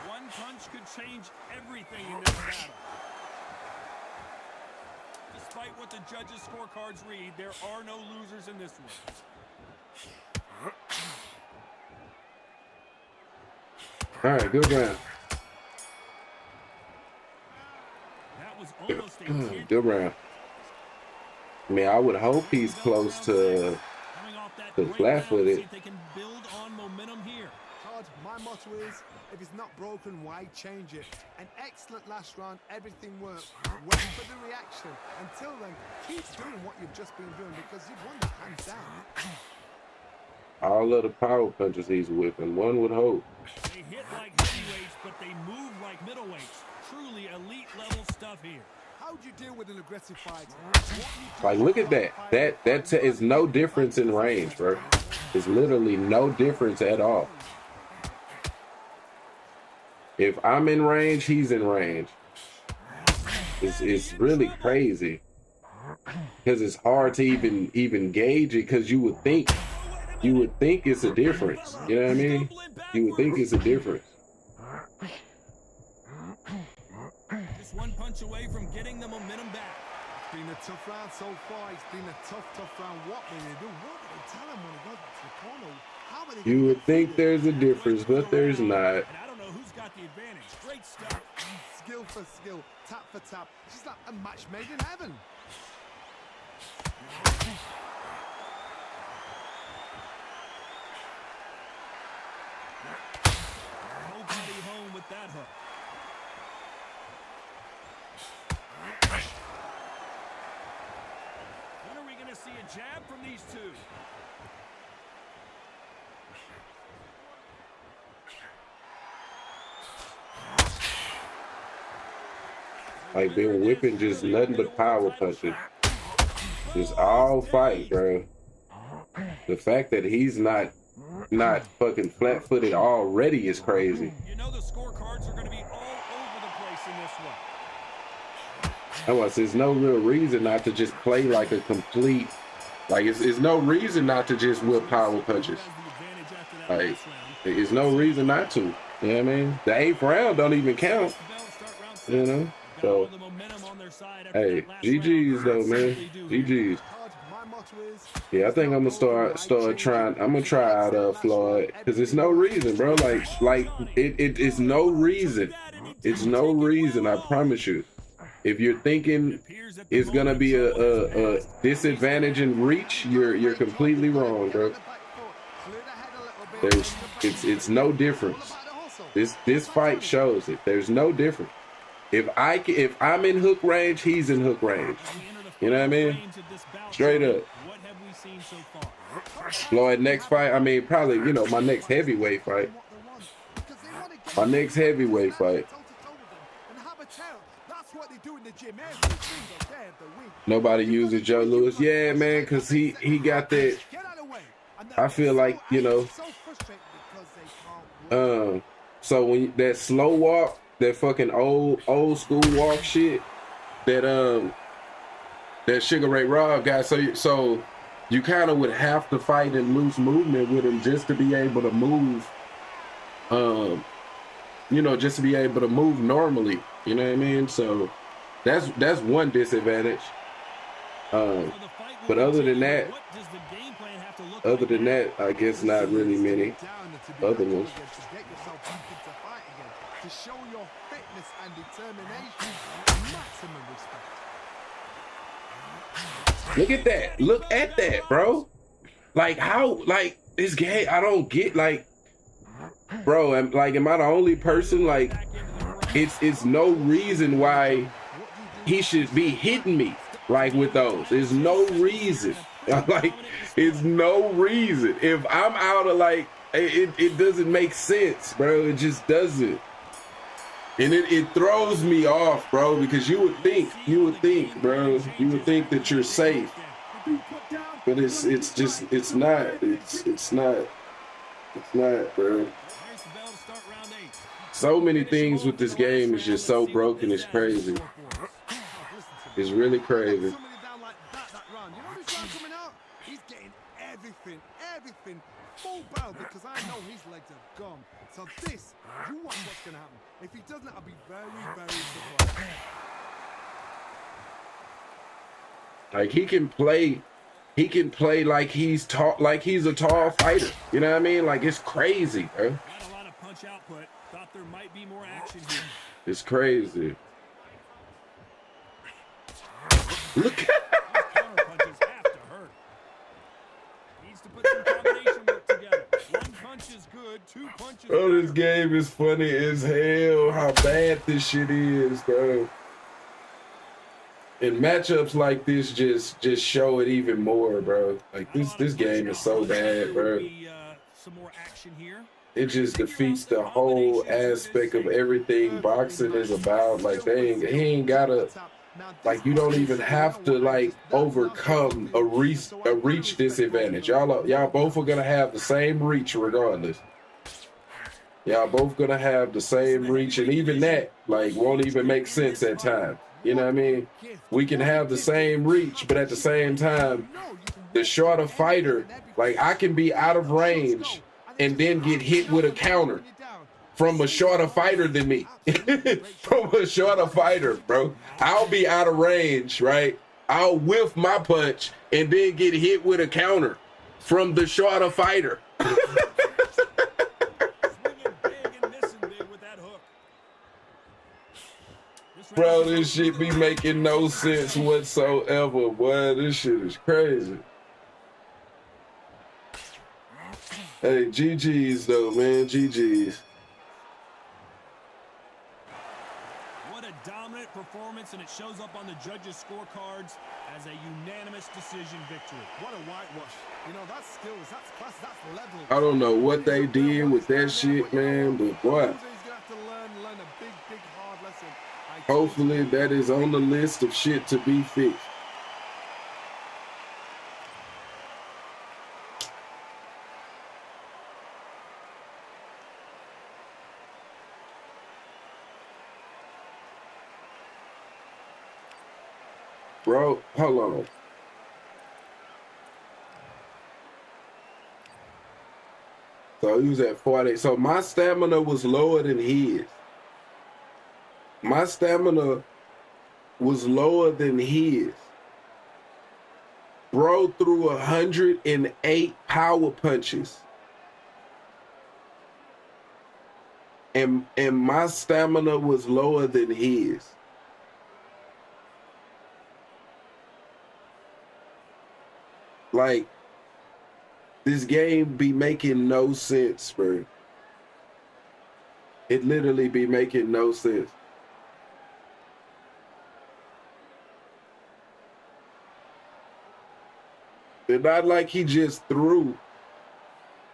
One punch could change everything in this battle. Despite what the judges' scorecards read, there are no losers in this one. All right, good round. That was almost a good round. I mean, I would hope he's close to flat-footed. They can build on momentum here. Todd, my motto is, if it's not broken, why change it? An excellent last round, everything works. Wait for the reaction. Until then, keep doing what you've just been doing, because you've won the hands down. All of the power punches he's whipping, one would hope. They hit like heavyweights, but they move like middleweights. Truly elite level stuff here. How do you deal with an aggressive fighter? Like, look at that. That is no difference in range, bro. It's literally no difference at all. If I'm in range, he's in range. It's really crazy, because it's hard to even gauge it, because you would think it's a difference. You know what I mean? You would think it's a difference. Just one punch away from getting the momentum back. It's been a tough round so far. It's been a tough round. What will they do? What will they tell him when he goes to the corner? How will they You would think there's a difference, but there's not. And I don't know who's got the advantage. Great stuff. Skill for skill, tap for tap. She's like a match made in heaven. Nobody home with that hook. When are we going to see a jab from these two? Like, been whipping just nothing but power punches. Just all fight, bro. The fact that he's not fucking flat-footed already is crazy. You know the scorecards are going to be all over the place in this one. Otherwise, there's no real reason not to just play like a complete. Like, it's no reason not to just whip power punches. Like, there's no reason not to. You know what I mean? The 8th round don't even count. You know? So, hey, GG's though, man. GG's. Yeah, I think I'm gonna start trying. I'm gonna try out Floyd, because there's no reason, bro. Like it's no reason. It's no reason. I promise you. If you're thinking it's gonna be a disadvantage in reach, you're completely wrong, bro. It's no difference. This fight shows it. There's no difference. If I'm in hook range, he's in hook range. You know what I mean? Straight up. What have we seen so far? Floyd, next fight, I mean, probably, you know, my next heavyweight fight. My next heavyweight fight. Nobody uses Joe Louis. Yeah, man, because he got that. I feel like, you know, so when that slow walk, that fucking old school walk shit, that Sugar Ray Rob got, so you kind of would have to fight in loose movement with him just to be able to move, you know, just to be able to move normally. You know what I mean? So that's one disadvantage. But other than that, I guess not really many other ones. To show your fitness and determination, maximum respect. Look at that. Look at that, bro. Like, how, like, this game, I don't get, like, bro, am I the only person? Like, it's no reason why he should be hitting me, like, with those. There's no reason. Like, it's no reason. If I'm out of, like, it doesn't make sense, bro. It just doesn't. And it throws me off, bro, because you would think, bro, you would think that you're safe, but it's not, bro. So many things with this game is just so broken, it's crazy. It's really crazy. He's getting everything full barrel because I know his legs are gone. So this, you watch what's gonna happen. If he doesn't, I'll be very, very surprised. Like, he can play like he's a tall fighter. You know what I mean? Like, it's crazy, bro. Not a lot of punch output. Thought there might be more action here. It's crazy. Look at Punches have to hurt. Needs to put some combination work together. One punch is good, two punches. bro, this game is funny as hell. How bad this shit is, bro. And matchups like this just show it even more, bro. Like, this game is so bad, bro. Some more action here. It just defeats the whole aspect of everything boxing is about. Like, he ain't gotta, like, you don't even have to, like, overcome a reach disadvantage. Y'all both are gonna have the same reach regardless. Y'all both gonna have the same reach, and even that, like, won't even make sense at times. You know what I mean? We can have the same reach, but at the same time, the shorter fighter, like, I can be out of range and then get hit with a counter from a shorter fighter than me. From a shorter fighter, bro. I'll be out of range, right? I'll whiff my punch and then get hit with a counter from the shorter fighter. Bro, this shit be making no sense whatsoever, boy. This shit is crazy. Hey, GG's though, man. GG's. What a dominant performance, and it shows up on the judges' scorecards as a unanimous decision victory. What a whitewash. You know, that's skills, that's class, that's level. I don't know what they did with that shit, man, but boy. Hopefully that is on the list of shit to be fixed. Bro, hold on. So he was at 40. So my stamina was lower than his. My stamina was lower than his. Bro threw 108 power punches. And my stamina was lower than his. Like, this game be making no sense, bro. It literally be making no sense. And not like he just threw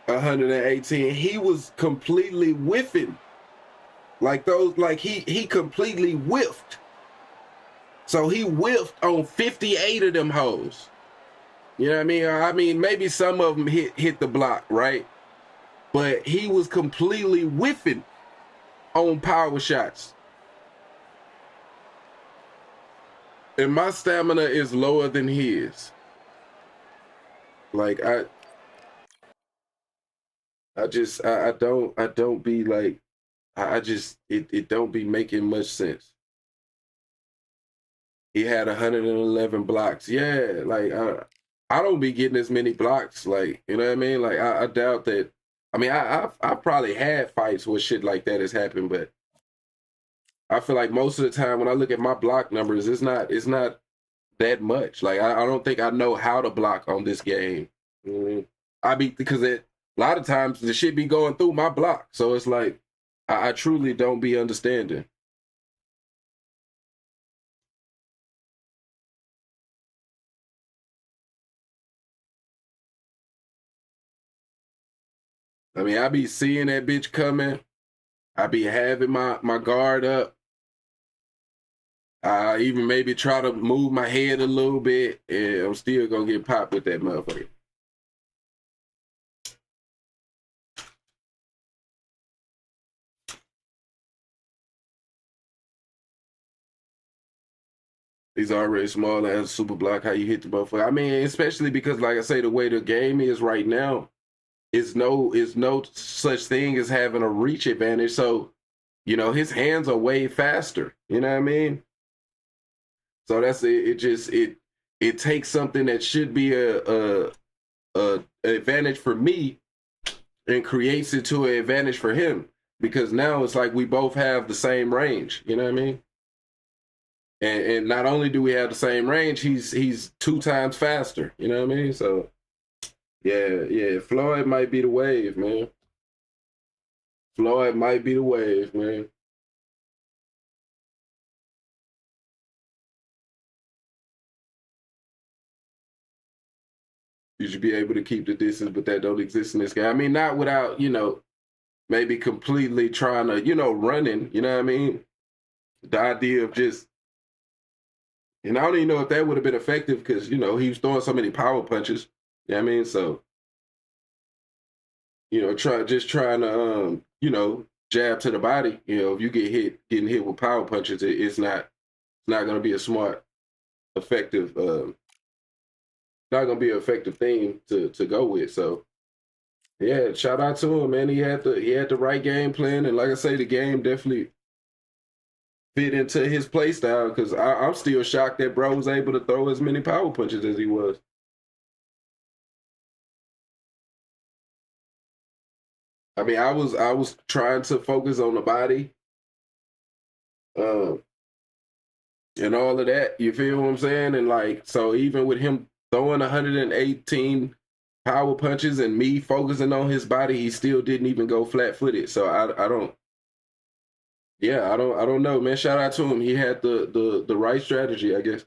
118. He was completely whiffing. Like he completely whiffed. So he whiffed on 58 of them hoes. You know what I mean? I mean, maybe some of them hit the block, right? But he was completely whiffing on power shots. And my stamina is lower than his. Like I don't be like, it don't be making much sense. He had 111 blocks. Yeah, like I don't be getting as many blocks. Like, you know what I mean? Like I doubt that. I mean, I probably had fights where shit like that has happened, but I feel like most of the time when I look at my block numbers, it's not that much. Like I don't think I know how to block on this game. Because a lot of times the shit be going through my block, so it's like I truly don't be understanding. I mean, I be seeing that bitch coming. I be having my guard up. I even maybe try to move my head a little bit, and I'm still gonna get popped with that motherfucker. He's already small as a super block. How you hit the motherfucker? I mean, especially because, like I say, the way the game is right now, is no such thing as having a reach advantage. So, you know, his hands are way faster. You know what I mean? So that's it. It takes something that should be a advantage for me and creates it to an advantage for him, because now it's like we both have the same range. You know what I mean? And not only do we have the same range, he's 2 times faster. You know what I mean? So yeah, Floyd might be the wave, man. Floyd might be the wave, man. You should be able to keep the distance, but that don't exist in this game. I mean, not without, you know, maybe completely trying to, you know, running, you know what I mean? The idea of just, and I don't even know if that would have been effective because, you know, he was throwing so many power punches. You know what I mean? So, you know, trying to, you know, jab to the body. You know, if you getting hit with power punches, it's not going to be a smart, effective, not going to be an effective thing to go with. So, yeah, shout out to him, man. He had the right game plan, and like I say, the game definitely fit into his play style, because I'm still shocked that bro was able to throw as many power punches as he was. I mean, I was trying to focus on the body, and all of that. You feel what I'm saying? And like, so even with him throwing 118 power punches and me focusing on his body, he still didn't even go flat-footed. So I don't. Yeah, I don't know, man. Shout out to him. He had the right strategy, I guess.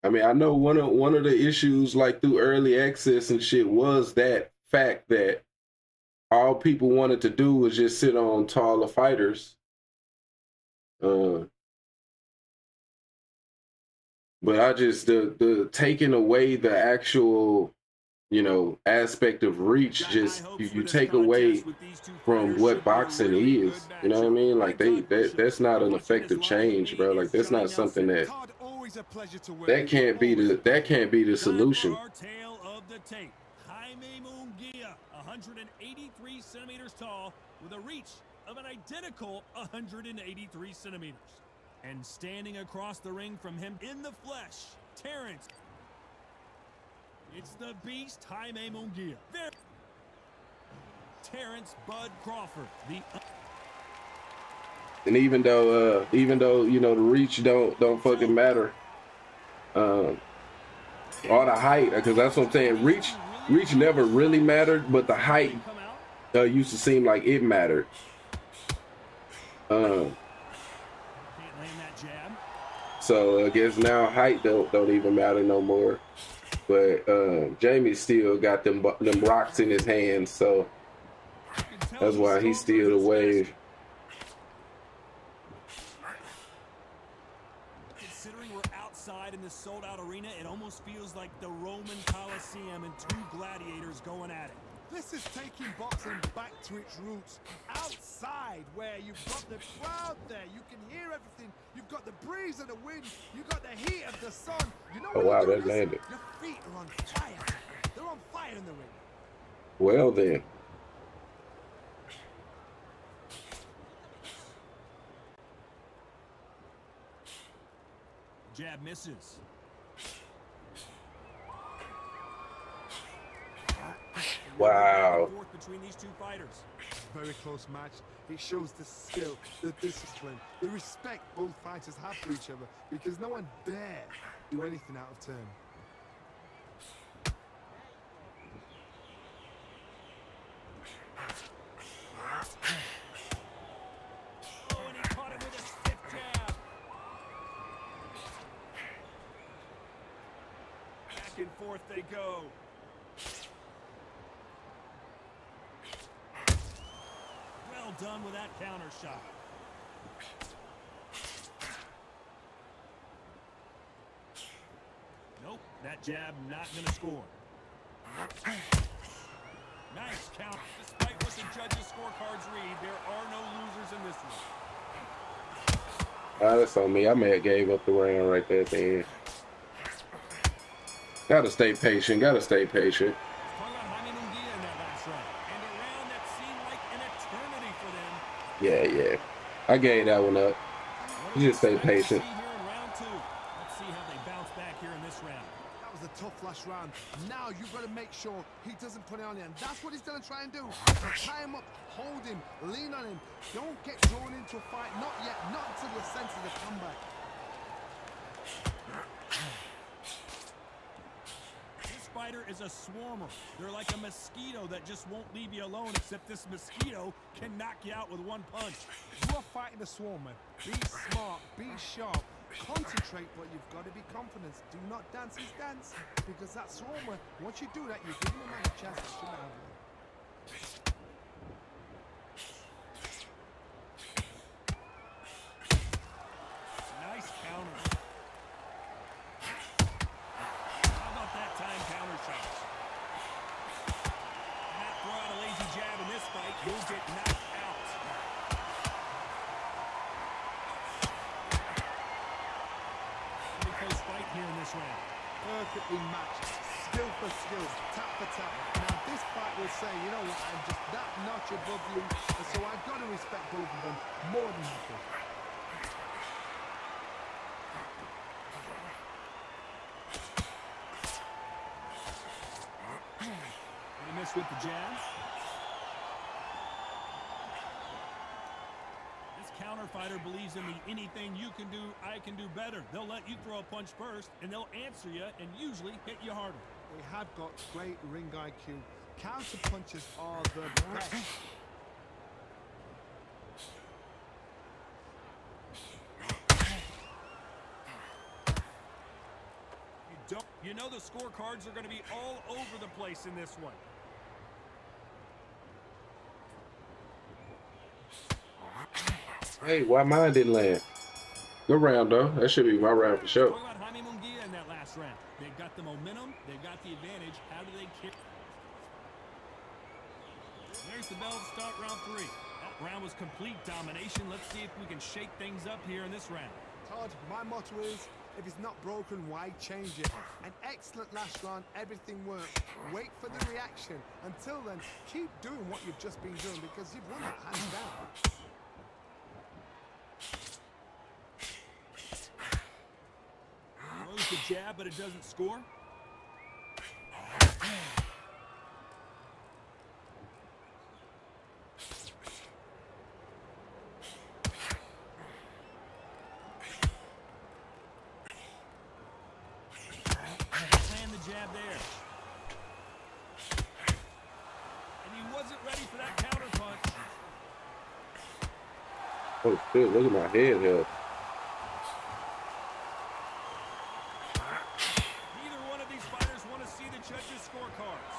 I mean, I know one of the issues, like through early access and shit, was that fact that all people wanted to do was just sit on taller fighters. Uh, but I just the taking away the actual you know, aspect of reach, just you take away from what boxing is. You know what I mean? Like that's not an effective change, bro. Like that's not something that can't be the solution. Our tale of the tape. Jaime Munguia, 183 centimeters tall, with a reach of an identical 183 centimeters. And standing across the ring from him in the flesh, Terrence. It's the beast, Jaime Munguia. Terrence Bud Crawford. And even though you know the reach don't fucking matter, all the height, because that's what I'm saying. Reach never really mattered, but the height used to seem like it mattered. So I guess now height don't even matter no more. But Jamie still got them rocks in his hands, so that's why he's still the wave. Considering we're outside in this sold-out arena, it almost feels like the Roman Colosseum and two gladiators going at it. This is taking boxing back to its roots. Outside, where you've got the crowd there, you can hear everything. You've got the breeze of the wind. You've got the heat of the sun. You know, oh wow, that landed. Your feet are on fire. They're on fire in the ring. Well then. Jab misses. Wow. Between these two fighters. Very close match. It shows the skill, the discipline, the respect both fighters have for each other, because no one dare do anything out of turn. Oh, and he caught him with a stiff jab. Back and forth they go. Done with that counter shot. Nope, that jab not gonna score. Nice count. Despite what the judges' scorecards read, there are no losers in this one. That's on me. I may have gave up the round right there at the end. Gotta stay patient. Gotta stay patient. Yeah. I gave that one up. You just stay patient. Let's see how they bounce back here in this round. That was a tough last round. Now you've got to make sure he doesn't put it on you, and that's what he's going to try and do. Tie him up, hold him, lean on him. Don't get drawn into a fight. Not yet. Not until you're sensing the comeback. Fighter is a swarmer. They're like a mosquito that just won't leave you alone, except this mosquito can knock you out with one punch. You are fighting a swarmer. Be smart, be sharp, concentrate, but you've got to be confident. Do not dance his dance, because that swarmer, once you do that, you're giving him a chance to shouldn't have one. Nice counter. You'll get knocked out. Pretty close fight here in this round. Perfectly matched. Skill for skill. Tap for tap. Now this fight will say, you know what, I'm just that notch above you, and so I've got to respect both of them more than happy. He missed with the jab. Counter fighter believes in the anything you can do, I can do better. They'll let you throw a punch first, and they'll answer you and usually hit you harder. They have got great ring IQ. Counter punches are the best. You know the scorecards are going to be all over the place in this one. Hey, why mine didn't land? Good round, though. That should be my round for sure. Talk about Jaime Munguia in that last round. They've got the momentum. They've got the advantage. How do they kick? There's the bell to start round 3. That round was complete domination. Let's see if we can shake things up here in this round. Todd, my motto is, if it's not broken, why change it? An excellent last round, everything worked. Wait for the reaction. Until then, keep doing what you've just been doing because you've won it hands down. Throws the jab, but it doesn't score. Jab there. And he wasn't ready for that counter punch. Oh shit, look at my head here. Neither one of these fighters want to see the judges' scorecards.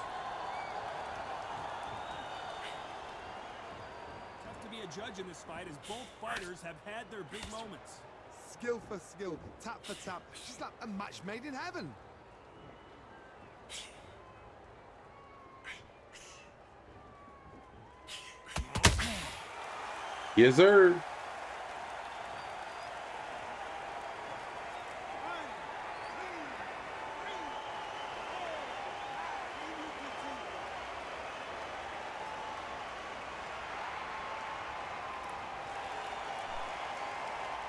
Tough to be a judge in this fight as both fighters have had their big moments. Skill for skill, tap for tap. Just like a match made in heaven. Yes, sir.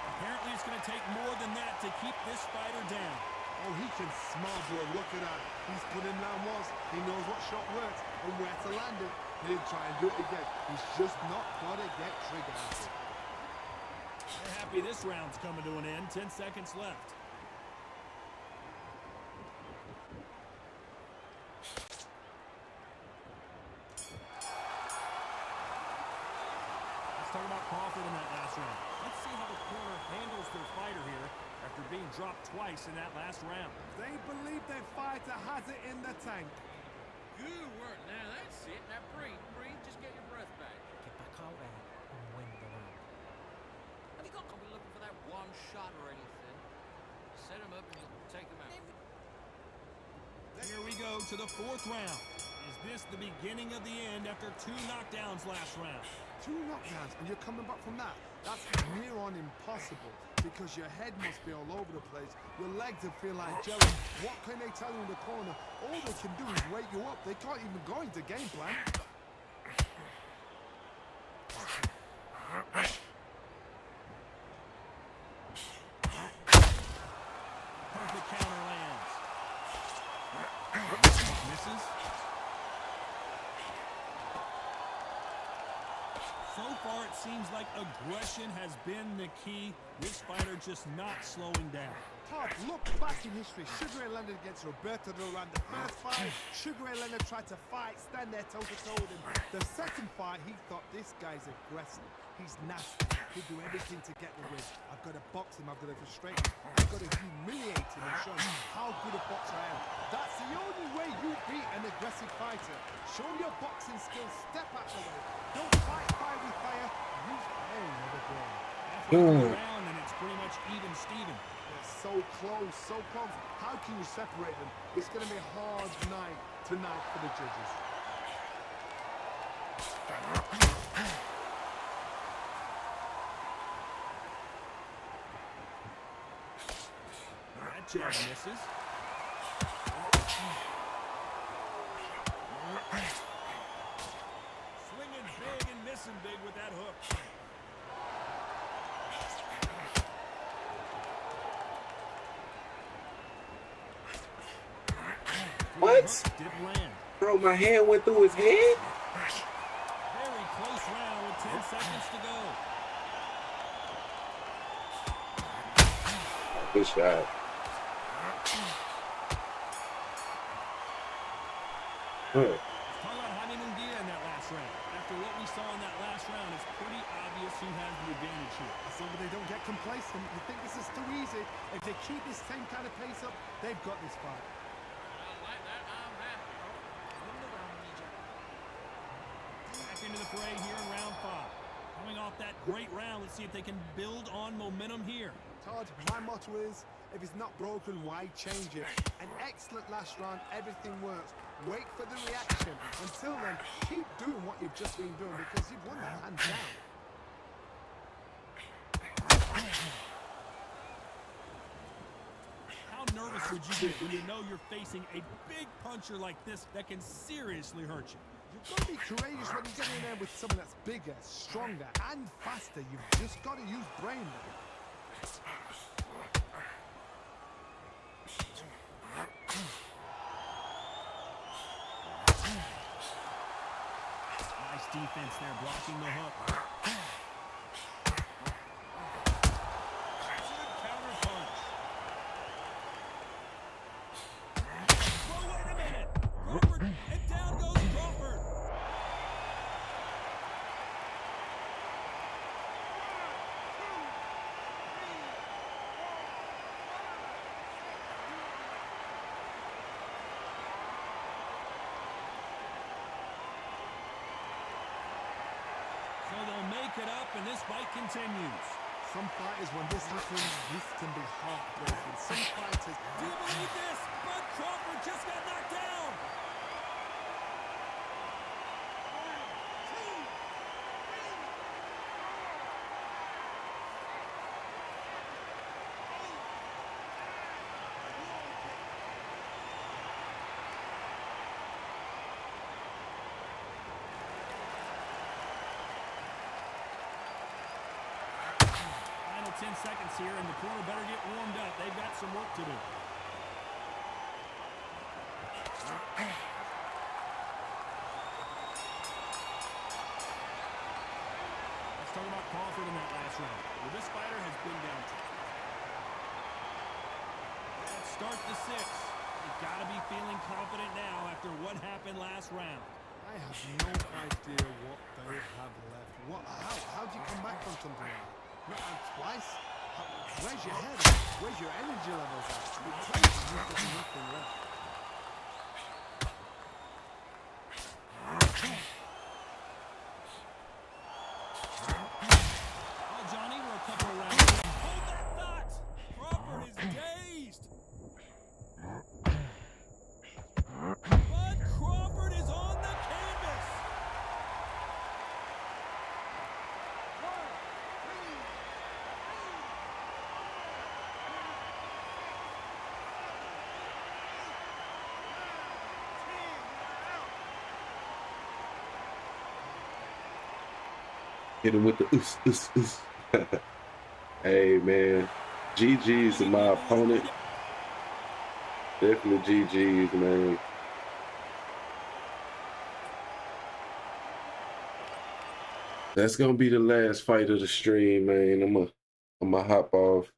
Apparently it's going to take more than that to keep this fighter down. Oh, he can smile, bro. Look at that. He's put in round once. He knows what shot works and where to land it. He'll try and do it again. He's just not got to get triggered. They're happy this round's coming to an end. 10 seconds left. Let's talk about Crawford in that last round. Let's see how the corner handles their fighter here after being dropped twice in that last round. They believe their fighter has it in the tank. Good work. Now that's it. Now breathe. Just get your breath back. Get back out there and win the round. Have you got to be looking for that one shot or anything? Set him up and you take him out. Here we go to the 4th round. Is this the beginning of the end after 2 knockdowns last round? 2 knockdowns and you're coming back from that. That's near on impossible because your head must be all over the place. Your legs will feel like jelly. What can they tell you in the corner? All they can do is wake you up. They can't even go into game plan. Perfect counter lands. Misses. So far, it seems like aggression has been the key. This fighter just not slowing down. Todd, look back in history. Sugar Ray Leonard against Roberto Duran. The first fight, Sugar Ray Leonard tried to fight, stand there toe-to-toe with him. The second fight, he thought this guy's aggressive. He's nasty. He'll do everything to get the win. I've got to box him. I've got to frustrate him. I've got to humiliate him and show him how good a boxer I am. That's the only way you beat an aggressive fighter. Show him your boxing skills. Step out the way. Don't fight fire with fire. Use pain with a brain. Halfway through the round, and it's pretty much even Steven. So close, so close. How can you separate them? It's going to be a hard night tonight for the judges. That jab misses. Swinging big and missing big with that hook. What? Didn't land. Bro, my hand went through his head? Very close round with 10 seconds to go. Good shot. Talk about Jaime Munguia in that last round. After what we saw in that last round, it's pretty obvious who has the advantage here. So they don't get complacent. You think this is too easy. If they keep this same kind of pace up, they've got this fight. I like that. I'm happy. Win the round, Ninja. Back into the fray here in round 5. Coming off that great round, let's see if they can build on momentum here. Todd, my motto is, If it's not broken, why change it? An excellent last round, everything works. Wait for the reaction. Until then, keep doing what you've just been doing because you've won that hands down. How nervous would you get when you know you're facing a big puncher like this that can seriously hurt you? You've got to be courageous when you get in there with someone that's bigger, stronger, and faster. You've just got to use brain there. Nice defense there, blocking the hook. Good counter punch. Whoa, wait a minute. Crawford, and down goes Crawford. So they'll make it up, and this fight continues. Some fighters, when this happens, this can be heartbreaking. Some fighters... Do you believe this? Bud Crawford just got knocked down. Final 10 seconds here, and the corner better get warmed up. They've got some work to do. Let's talk about Crawford in that last round. Well, this fighter has been down to. Let's start the 6. You've got to be feeling confident now after what happened last round. I have no idea what they have left. How do you come back from something like that? Not twice? Where's your head? Where's your energy levels at? You're crazy. You've got nothing left. Well, Johnny, we're a couple of rounds in. Hold that thought! Crawford is dazed! Bud Crawford is on the canvas! Hit him with the Hey, man. GG's to my opponent. Definitely GG's, man. That's gonna be the last fight of the stream, man. I'm hop off.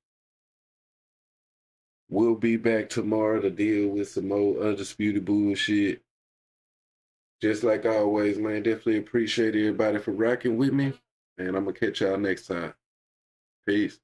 We'll be back tomorrow to deal with some more undisputed bullshit. Just like always, man. Definitely appreciate everybody for rocking with me. And I'm gonna catch y'all next time. Peace.